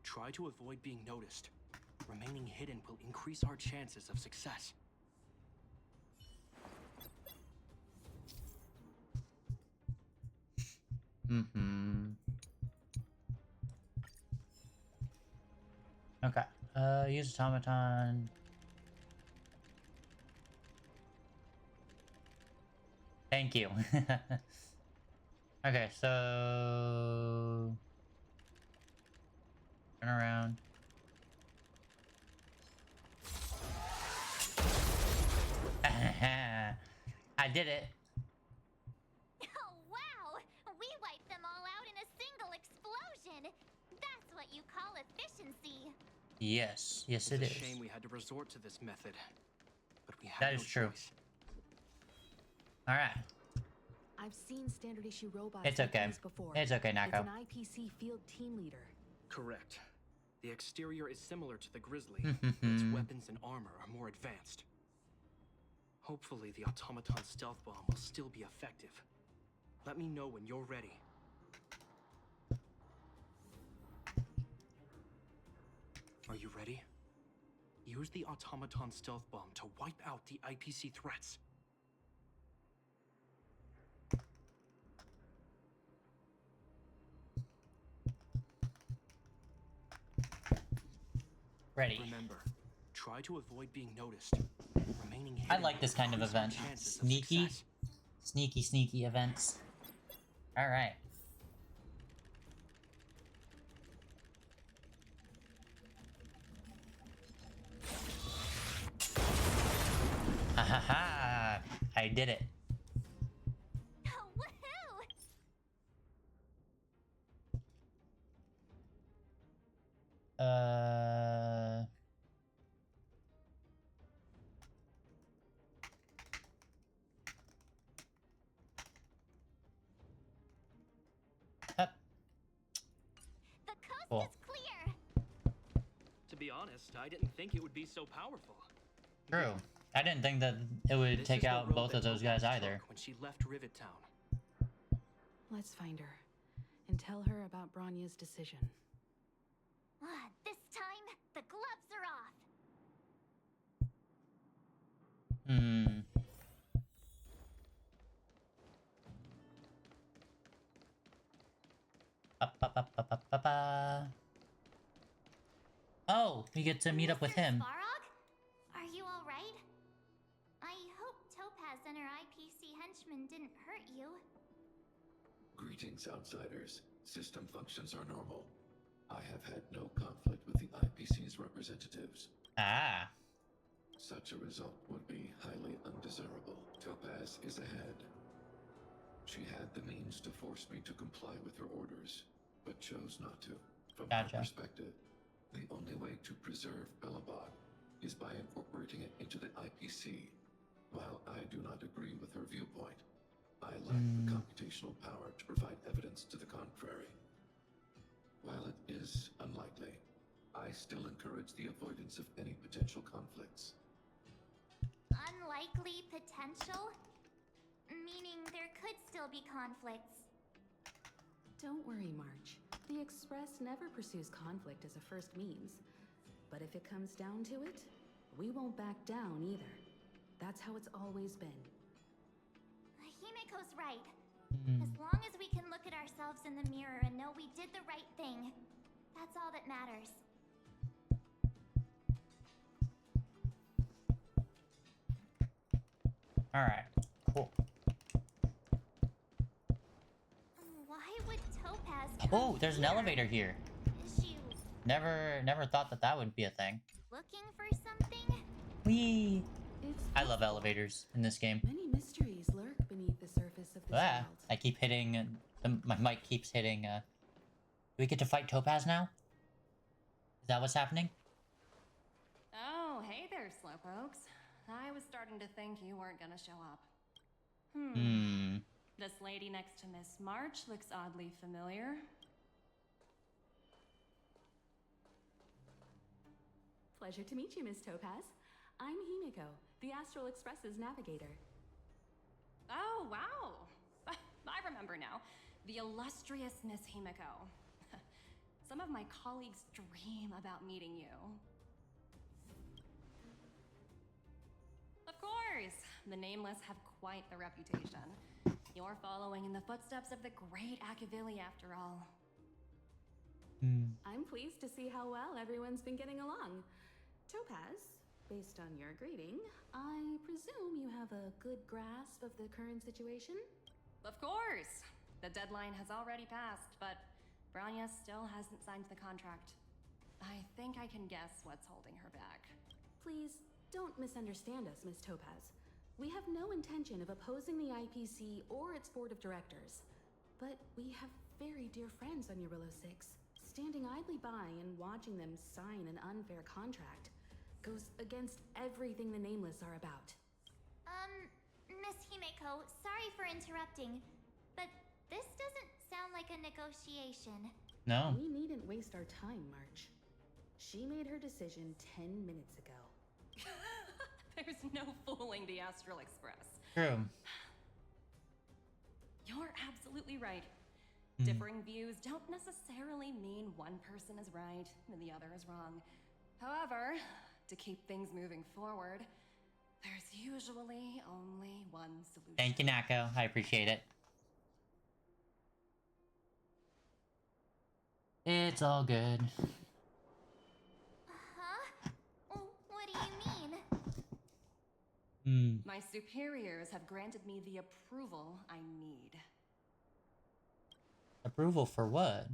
try to avoid being noticed. Remaining hidden will increase our chances of success. Okay. Use automaton. Thank you. Okay, so turn around. I did it. Oh, wow! We wiped them all out in a single explosion! That's what you call efficiency! Yes, yes it is. It's a shame we had to resort to this method, but we had That no is true. choice. All right. I've seen standard issue robots It's like okay. these before. It's okay, Nako. It's an IPC field team leader. Correct. The exterior is similar to the Grizzly, but its weapons and armor are more advanced. Hopefully the automaton stealth bomb will still be effective. Let me know when you're ready. Are you ready? Use the automaton stealth bomb to wipe out the IPC threats. Ready. Remember, try to avoid being noticed. Remaining hidden I like this kind of increases your event. chances of Sneaky, success. sneaky events. All right. Ha ha ha! I did it. Oh, woohoo! Up. The coast Cool. is clear. To be honest, I didn't think it would be so powerful. True. I didn't think that it would This take is the out road both that of those guys Topaz either. took when she left Rivet Town. Let's find her and tell her about Branya's decision. This time, the gloves are off. Hmm. Ba-ba-ba-ba-ba-ba. Oh, we get to meet up with him. Svarog? Are you all right? I hope Topaz and her IPC henchmen didn't hurt you. Greetings, outsiders. System functions are normal. I have had no conflict with the IPC's representatives. Ah. Such a result would be highly undesirable. Topaz is ahead. She had the means to force me to comply with her orders, but chose not to. From her perspective, the only way to preserve Belobog is by incorporating it into the IPC. While I do not agree with her viewpoint, I lack the computational power to provide evidence to the contrary. While it is unlikely, I still encourage the avoidance of any potential conflicts. Unlikely potential? Meaning there could still be conflicts. Don't worry, March. The Express never pursues conflict as a first means. But if it comes down to it, we won't back down either. That's how it's always been. Himiko's right. As long as we can look at ourselves in the mirror and know we did the right thing, that's all that matters. Alright, cool. Why would Topaz come Oh, there's an here? elevator here. Is she Never thought that would be a thing. looking for something? Whee! I love elevators in this game. Many mysteries lurk beneath the surface of this Ah, world. I keep hitting, my mic keeps hitting, do we get to fight Topaz now? Is that what's happening? Oh, hey there, slowpokes. I was starting to think you weren't gonna show up. This lady next to Miss March looks oddly familiar. Pleasure to meet you, Miss Topaz. I'm Himiko, the Astral Express's navigator. Oh, wow. I remember now. The illustrious Miss Himiko. Some of my colleagues dream about meeting you. Of course, the Nameless have quite the reputation. You're following in the footsteps of the great Akavili, after all. I'm pleased to see how well everyone's been getting along. Topaz, based on your greeting, I presume you have a good grasp of the current situation? Of course! The deadline has already passed, but Branya still hasn't signed the contract. I think I can guess what's holding her back. Please, don't misunderstand us, Miss Topaz. We have no intention of opposing the IPC or its board of directors. But we have very dear friends on Eurillo 6. Standing idly by and watching them sign an unfair contract goes against everything the Nameless are about. Miss Himiko, sorry for interrupting, but this doesn't sound like a negotiation. No. We needn't waste our time, March. She made her decision 10 minutes ago. There's no fooling the Astral Express. True. You're absolutely right. Differing views don't necessarily mean one person is right and the other is wrong. However, to keep things moving forward, there's usually only one solution. Thank you, Nako. I appreciate it. It's all good. Huh? What do you mean? My superiors have granted me the approval I need. Approval for what?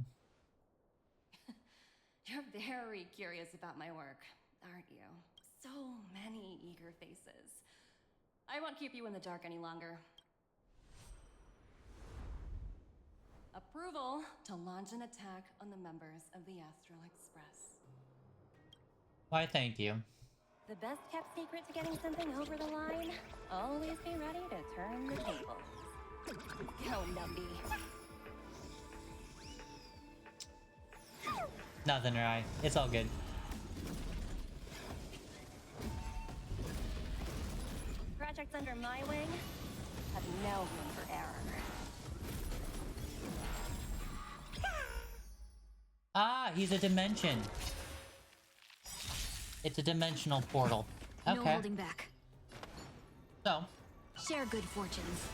You're very curious about my work, aren't you? So many eager faces. I won't keep you in the dark any longer. Approval to launch an attack on the members of the Astral Express. Why, thank you. The best kept secret to getting something over the line? Always be ready to turn the tables. Go, Numby. Nothing, right? It's all good. Projects under my wing have no room for error. Ah, he's a dimension. It's a dimensional portal. Okay. No holding back. So, Share good fortunes.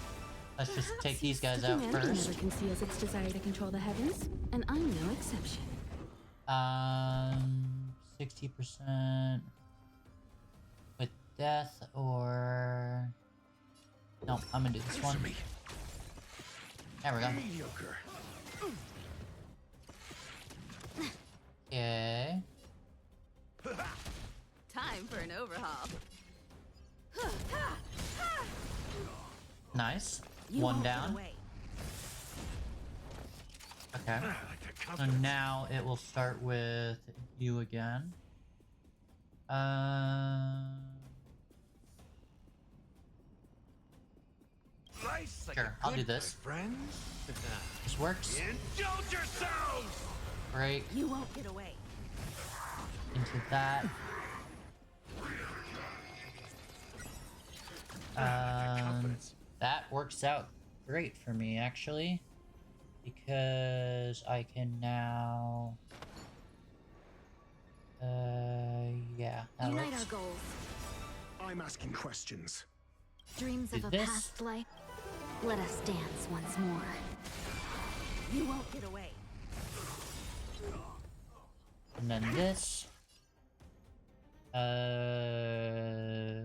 let's just take these guys Sticky out Man first. never conceals its desire to control the heavens, and I'm no exception. 60% with death or... No, I'm gonna do this one. There we go. Mediocre. Okay. Time for an overhaul. Nice. You One won't get down. away. Okay. So now it will start with you again. Sure, I'll do this. This works. Indulge yourselves! Break You won't get away. into that. That works out great for me, actually. Because I can now... yeah, that Unite works. our goals. I'm asking questions. Dreams Do of a this. past life. Let us dance once more. You won't get away. And then this. What are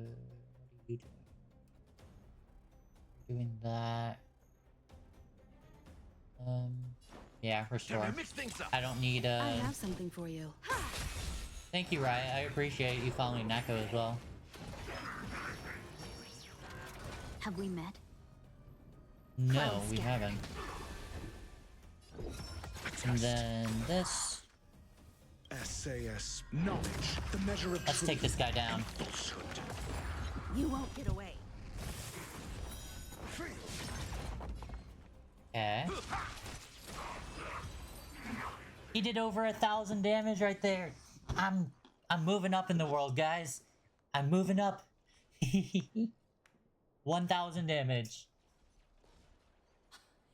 you doing? You're doing that. Yeah, restore. I don't need I have something for you. Thank you, Riot. I appreciate you following Nako as well. Have we met? No, we haven't. And then this. SAS knowledge, the measure of Let's take this guy down. falsehood. You won't get away. Okay. He did over 1,000 damage right there. I'm moving up in the world, guys. I'm moving up. 1,000 damage.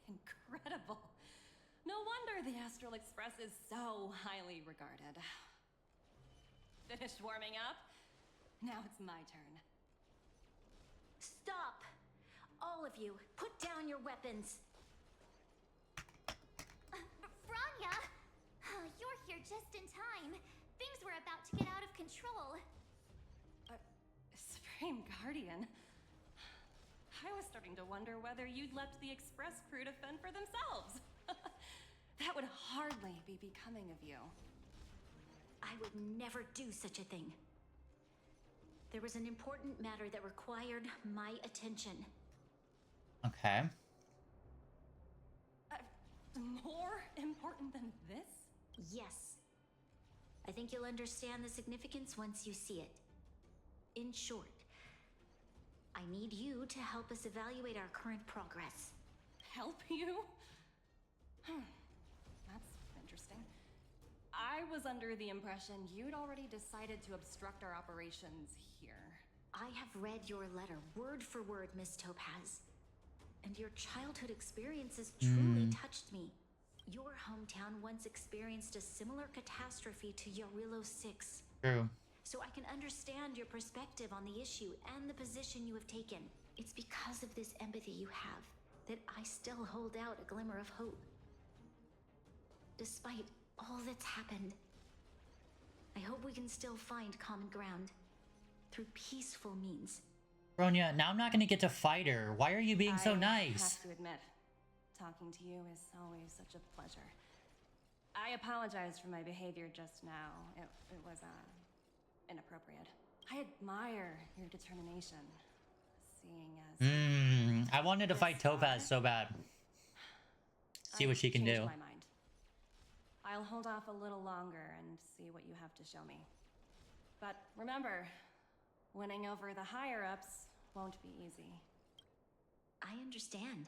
Incredible. No wonder the Astral Express is so highly regarded. Finished warming up? Now it's my turn. Stop! All of you, put down your weapons. Franya! You're here just in time. Things were about to get out of control. Supreme Guardian? I was starting to wonder whether you'd left the Express crew to fend for themselves. That would hardly be becoming of you. I would never do such a thing. There was an important matter that required my attention. Okay. More important than this? Yes. I think you'll understand the significance once you see it. In short, I need you to help us evaluate our current progress. Help you? That's interesting. I was under the impression you'd already decided to obstruct our operations here. I have read your letter word for word, Miss Topaz. And your childhood experiences truly touched me. Your hometown once experienced a similar catastrophe to Yarillo 6. True. so I can understand your perspective on the issue and the position you have taken. It's because of this empathy you have that I still hold out a glimmer of hope. Despite all that's happened, I hope we can still find common ground through peaceful means. Bronya, now I'm not gonna get to fight her. Why are you being so nice? I have to admit, talking to you is always such a pleasure. I apologize for my behavior just now. It was, inappropriate. I admire your determination, seeing as... I wanted to fight Topaz so bad. See what she can do. My mind. I'll hold off a little longer and see what you have to show me. But remember, winning over the higher-ups won't be easy. I understand.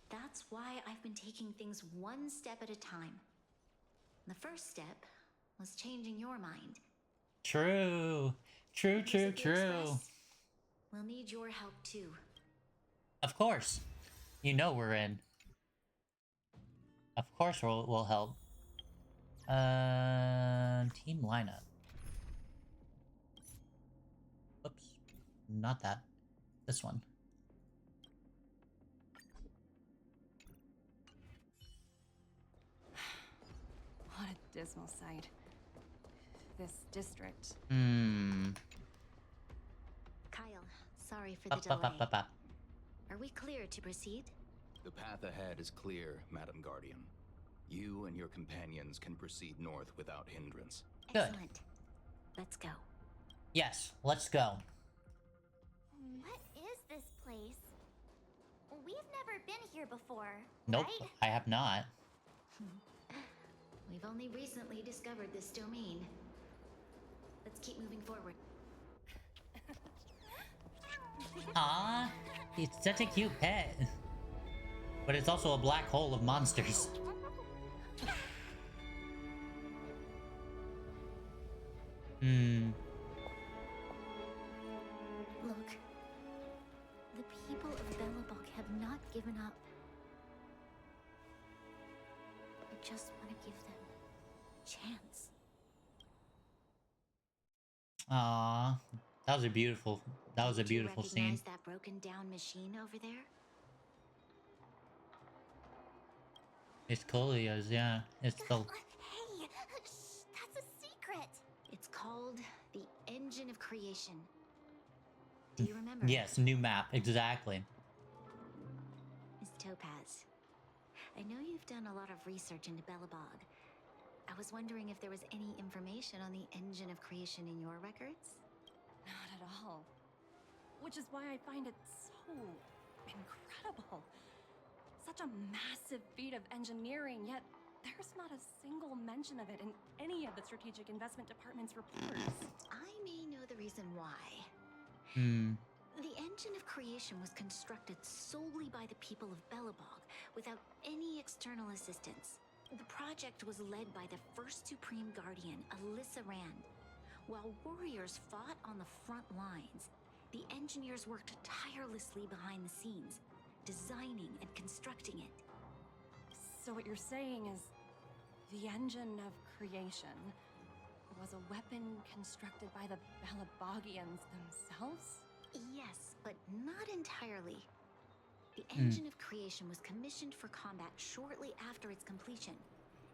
That's why I've been taking things one step at a time. The first step was changing your mind. True. True. We'll need your help too. Of course. You know we're in. Of course we'll help. Team lineup. Oops. Not that. This one. What a dismal sight. This district. Kyle, sorry for the delay. Are we clear to proceed? The path ahead is clear, Madam Guardian. You and your companions can proceed north without hindrance. Good. Excellent. Let's go. Yes, let's go. What is this place? We've never been here before. Nope, right? I have not. We've only recently discovered this domain. Let's keep moving forward. Ah, it's such a cute pet. But it's also a black hole of monsters. Look. The people of Belobog have not given up. I just want to give them a chance. Ah, that was a beautiful scene. Recognize that broken down machine over there? It's Coleo's, yeah. It's the... Hey, that's a secret. It's called the Engine of Creation. Do you remember? Yes, new map, exactly. Miss Topaz, I know you've done a lot of research into Belobog. I was wondering if there was any information on the Engine of Creation in your records? Not at all. Which is why I find it so incredible. Such a massive feat of engineering, yet there's not a single mention of it in any of the Strategic Investment Department's reports. I may know the reason why. The Engine of Creation was constructed solely by the people of Belobog, without any external assistance. The project was led by the first Supreme Guardian, Alyssa Rand. While warriors fought on the front lines, the engineers worked tirelessly behind the scenes, designing and constructing it. So what you're saying is, the Engine of Creation was a weapon constructed by the Belabogians themselves? Yes, but not entirely. The Engine of Creation was commissioned for combat shortly after its completion,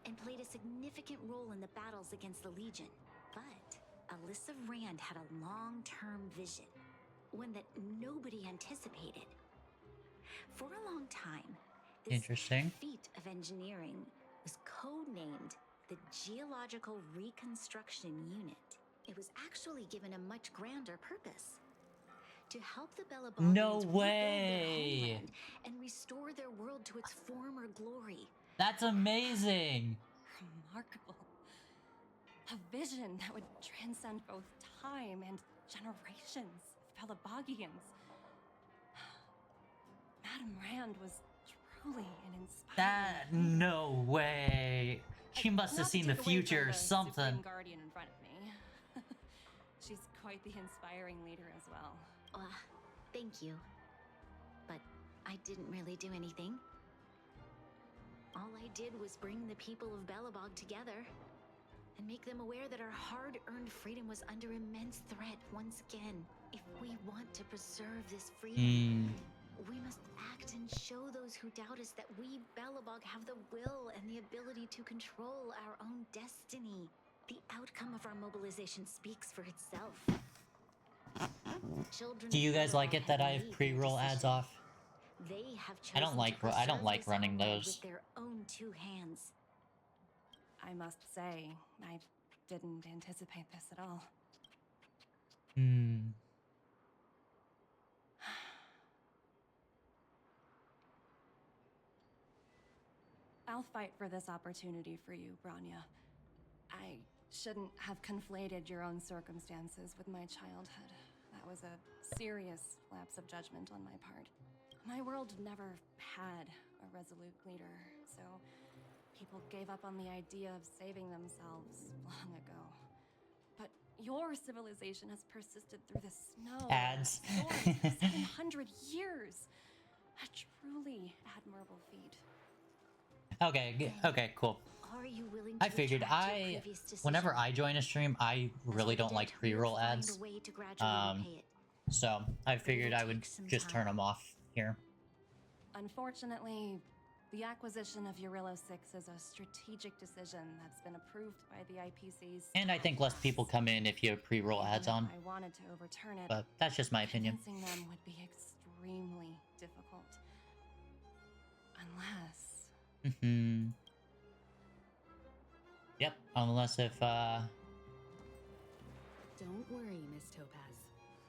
and played a significant role in the battles against the Legion. But Alyssa Rand had a long-term vision, one that nobody anticipated. For a long time, this feat of engineering was codenamed the Geological Reconstruction Unit. It was actually given a much grander purpose: to help the Belabogians rebuild their homeland and restore their world to its former glory. That's amazing! Remarkable. A vision that would transcend both time and generations of Belabogians. Madame Rand was truly an inspiring... No way! She must have seen the future or something. Supreme Guardian in front of me. She's quite the inspiring leader as well. Thank you. But I didn't really do anything. All I did was bring the people of Belobog together. and make them aware that our hard-earned freedom was under immense threat once again. If we want to preserve this freedom, we must act and show those who doubt us that we, Belobog, have the will and the ability to control our own destiny. The outcome of our mobilization speaks for itself. Children Do you of guys like Belobog it that have I have made their pre-roll ads decision. off? They have I don't chosen like to I don't preserve like this running homeland those. with their own two hands. I must say, I didn't anticipate this at all. I'll fight for this opportunity for you, Branya. I shouldn't have conflated your own circumstances with my childhood. That was a serious lapse of judgment on my part. My world never had a resolute leader, so people gave up on the idea of saving themselves long ago. But your civilization has persisted through the snow Ads. and storms for 700 years. A truly admirable feat. Okay, cool. Are you willing I to figured retract your previous decision? whenever I join a stream, I really don't like pre-roll ads. So I figured I would just turn them off here. Unfortunately, the acquisition of Eurillo 6 is a strategic decision that's been approved by the IPC's. And I think less people come in if you have pre-roll ads on. I wanted to overturn it, But that's just my opinion. Convincing them would be extremely difficult. Unless... Yep, unless if, Don't worry, Miss Topaz.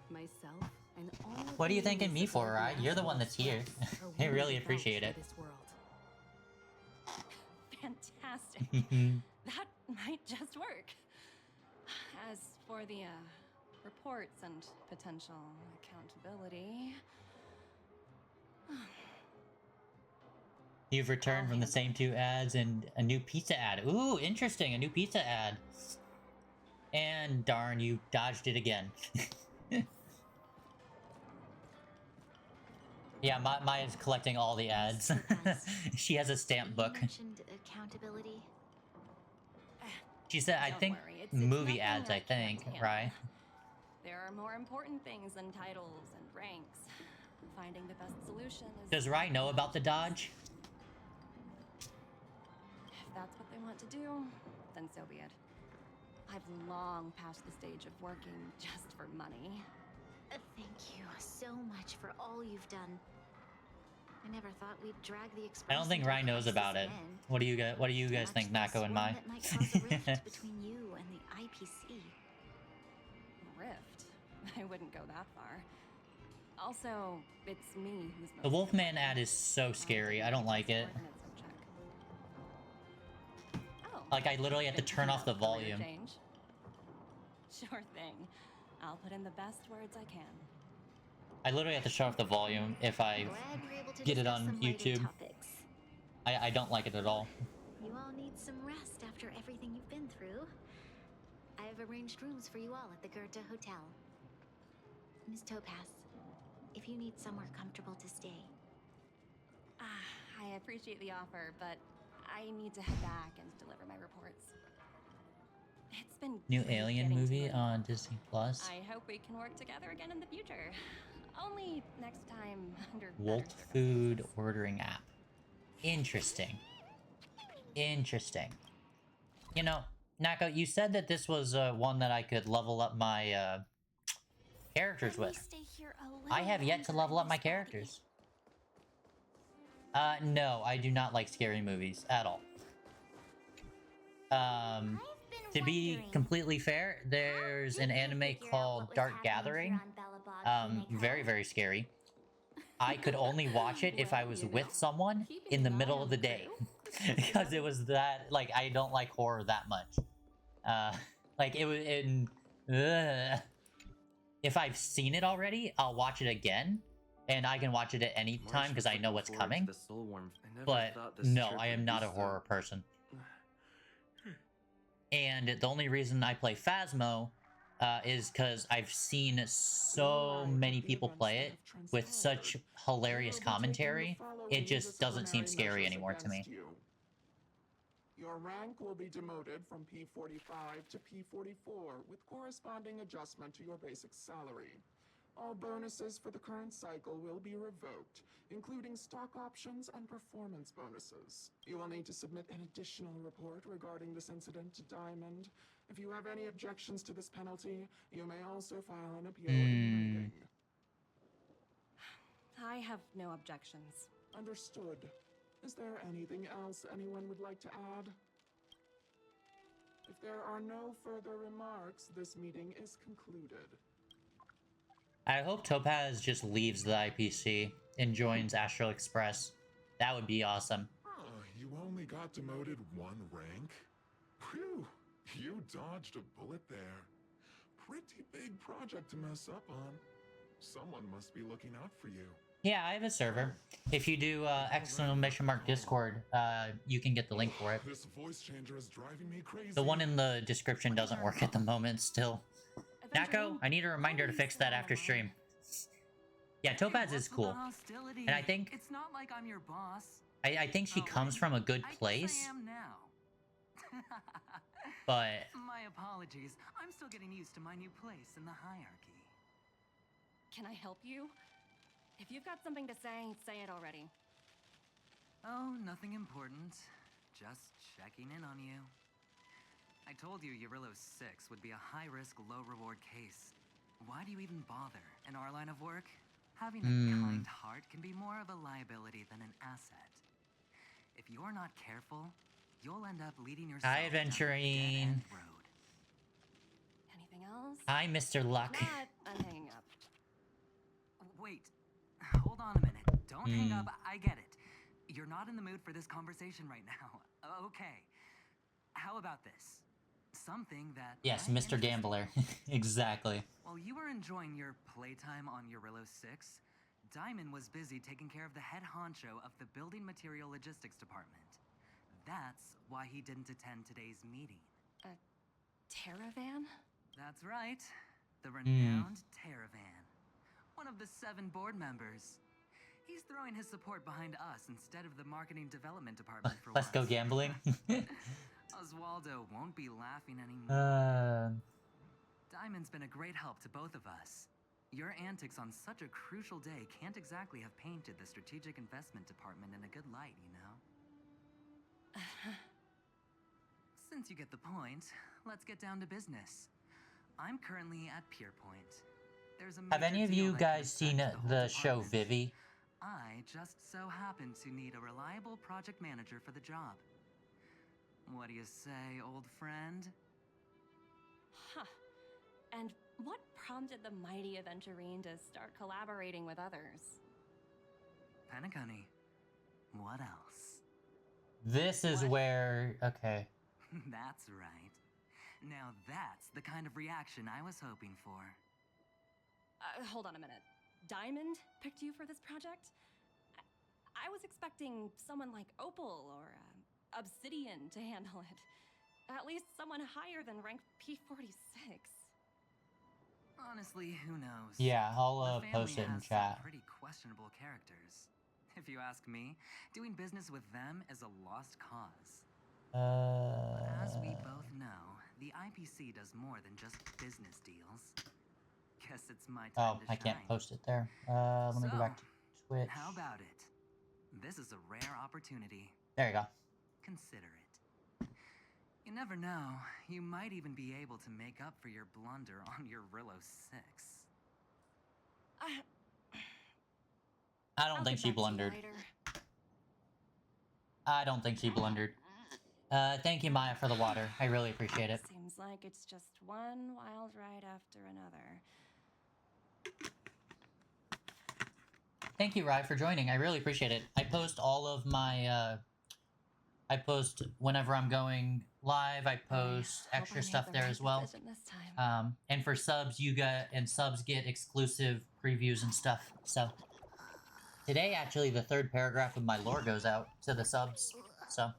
Myself and all What are you thanking me for, Ryan? You're the one that's here. I really appreciate it. Fantastic. That might just work. As for the reports and potential accountability... You've returned from the same two ads and a new pizza ad. Ooh, interesting, a new pizza ad. And darn, you dodged it again. Yeah, Maya's collecting all the ads. She has a stamp book. You mentioned accountability. She said, I think movie ads, I think, right? There are more important things than titles and ranks. Finding the best solution is... Does Rye know about the dodge? If that's what they want to do, then so be it. I've long passed the stage of working just for money. Thank you so much for all you've done. I never thought we'd drag the express. I don't think Rye knows about it. What do you guys think, Nako and Mai? That might cause a rift between you and the IPC. Rift? I wouldn't go that far. Also, it's me who's The Wolfman ad is so scary. I don't like it. Like, I literally have to turn off the volume. Sure thing. I'll put in the best words I can. I literally have to shut off the volume if I get it on YouTube. I don't like it at all. You all need some rest after everything you've been through. I have arranged rooms for you all at the Goethe Hotel. Miss Topaz, if you need somewhere comfortable to stay. I appreciate the offer, but I need to head back and deliver my reports. It's been New great Alien getting to movie know you. on Disney Plus. I hope we can work together again in the future. Only next time under Wolt food ordering app. Interesting. Interesting. You know, Nako, you said that this was one that I could level up my characters with. I have yet to level up my characters. No, I do not like scary movies at all. To be completely fair, there's an anime called Dark Gathering. Very, very scary. I could only watch it if I was with someone in the middle of the day. Because it was that, like, I don't like horror that much. Like, it was in... If I've seen it already, I'll watch it again. And I can watch it at any time because I know what's coming. But no, I am not a horror person. And the only reason I play Phasmo is because I've seen so many people play it with such hilarious commentary. It just doesn't seem scary anymore to me. Your rank will be demoted from P45 to P44 with corresponding adjustment to your basic salary. All bonuses for the current cycle will be revoked, including stock options and performance bonuses. You will need to submit an additional report regarding this incident to Diamond. If you have any objections to this penalty, you may also file an appeal in writing. I have no objections. Understood. Is there anything else anyone would like to add? If there are no further remarks, this meeting is concluded. I hope Topaz just leaves the IPC and joins Astral Express. That would be awesome. You only got demoted 1 rank? Whew, you dodged a bullet there. Pretty big project to mess up on. Someone must be looking out for you. Yeah, I have a server. If you do ! Discord, you can get the link for it. This voice changer is driving me crazy. The one in the description doesn't work at the moment still. Nako, I need a reminder to fix that after stream. Yeah, Topaz is cool. And I think it's not like I'm your boss. I think she comes from a good place. I am now. But My apologies. I'm still getting used to my new place in the hierarchy. Can I help you? If you've got something to say it already. Oh, nothing important. Just checking in on you. I told you Eurillo 6 would be a high-risk, low-reward case. Why do you even bother? In our line of work, having a kind heart can be more of a liability than an asset. If you're not careful, you'll end up leading yourself hi, Adventurine. road. Anything else? Hi, Mr. Luck. I'm hanging up. Wait, hold on a minute. Don't hang up. I get it. You're not in the mood for this conversation right now. Okay. How about this? Something that... Yes, Mr. Gambler. Exactly. While you were enjoying your playtime on Eurillo 6, Diamond was busy taking care of the head honcho of the Building Material Logistics Department. That's why he didn't attend today's meeting. A Terravan? That's right. The renowned Terravan. One of the 7 board members. He's throwing his support behind us instead of the Marketing Development Department for Let's go gambling. Oswaldo won't be laughing anymore. Diamond's been a great help to both of us. Your antics on such a crucial day can't exactly have painted the Strategic Investment Department in a good light, you know? Since you get the point, let's get down to business. I'm currently at Pierpoint. There's a Have any of you guys seen the show Vivi? I just so happen to need a reliable project manager for the job. What do you say, old friend? Huh. And what prompted the mighty Aventurine to start collaborating with others? Penacony. What else? This is where... Okay. That's right. Now that's the kind of reaction I was hoping for. Hold on a minute. Diamond picked you for this project? I was expecting someone like Opal or Obsidian to handle it. At least someone higher than rank P46. Honestly, who knows? Yeah, I'll The post it family in has some chat. Pretty questionable characters. If you ask me, doing business with them is a lost cause. As we both know, the IPC does more than just business deals. Guess it's my time to I can't shine. post it there. Let me go back to Twitch. How about it? This is a rare opportunity. There you go. Consider it. You never know. You might even be able to make up for your blunder on your Eurillo 6. I don't think she blundered. I don't think she blundered. Thank you, Maya, for the water. I really appreciate it. Seems like it's just one wild ride after another. Thank you, Rye, for joining. I really appreciate it. I post all of my, I post whenever I'm going live. I post extra stuff there as well. And for subs, subs get exclusive previews and stuff. So today, actually, the 3rd paragraph of my lore goes out to the subs. So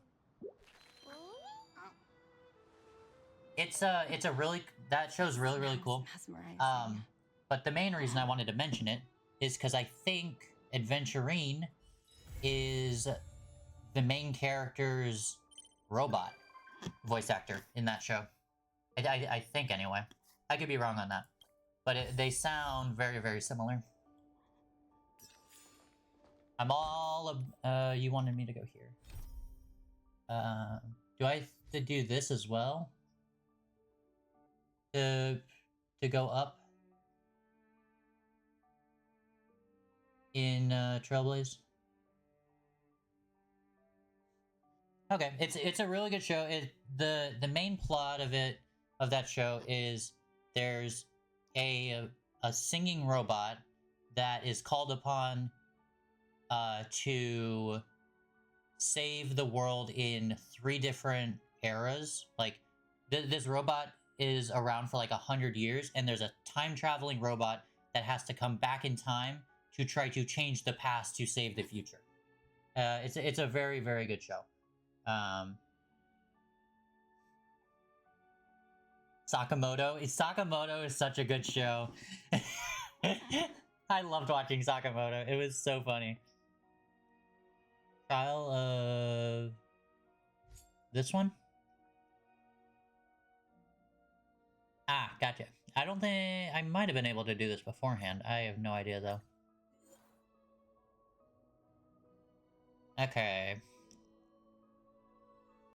it's a really, that show's really cool. But the main reason I wanted to mention it is because I think Adventurine is the main character's robot voice actor in that show. I think, anyway. I could be wrong on that. But they sound very, very similar. I'm all... you wanted me to go here. Do I have to do this as well? To go up? In, Trailblaze? Okay, it's a really good show. The main plot of that show is there's a singing robot that is called upon to save the world in 3 different eras. Like this robot is around for like 100 years, and there's a time traveling robot that has to come back in time to try to change the past to save the future. It's a very, very good show. Sakamoto is such a good show. I loved watching Sakamoto. It was so funny. Trial of this one? Ah, gotcha. I don't think I might have been able to do this beforehand. I have no idea though. Okay.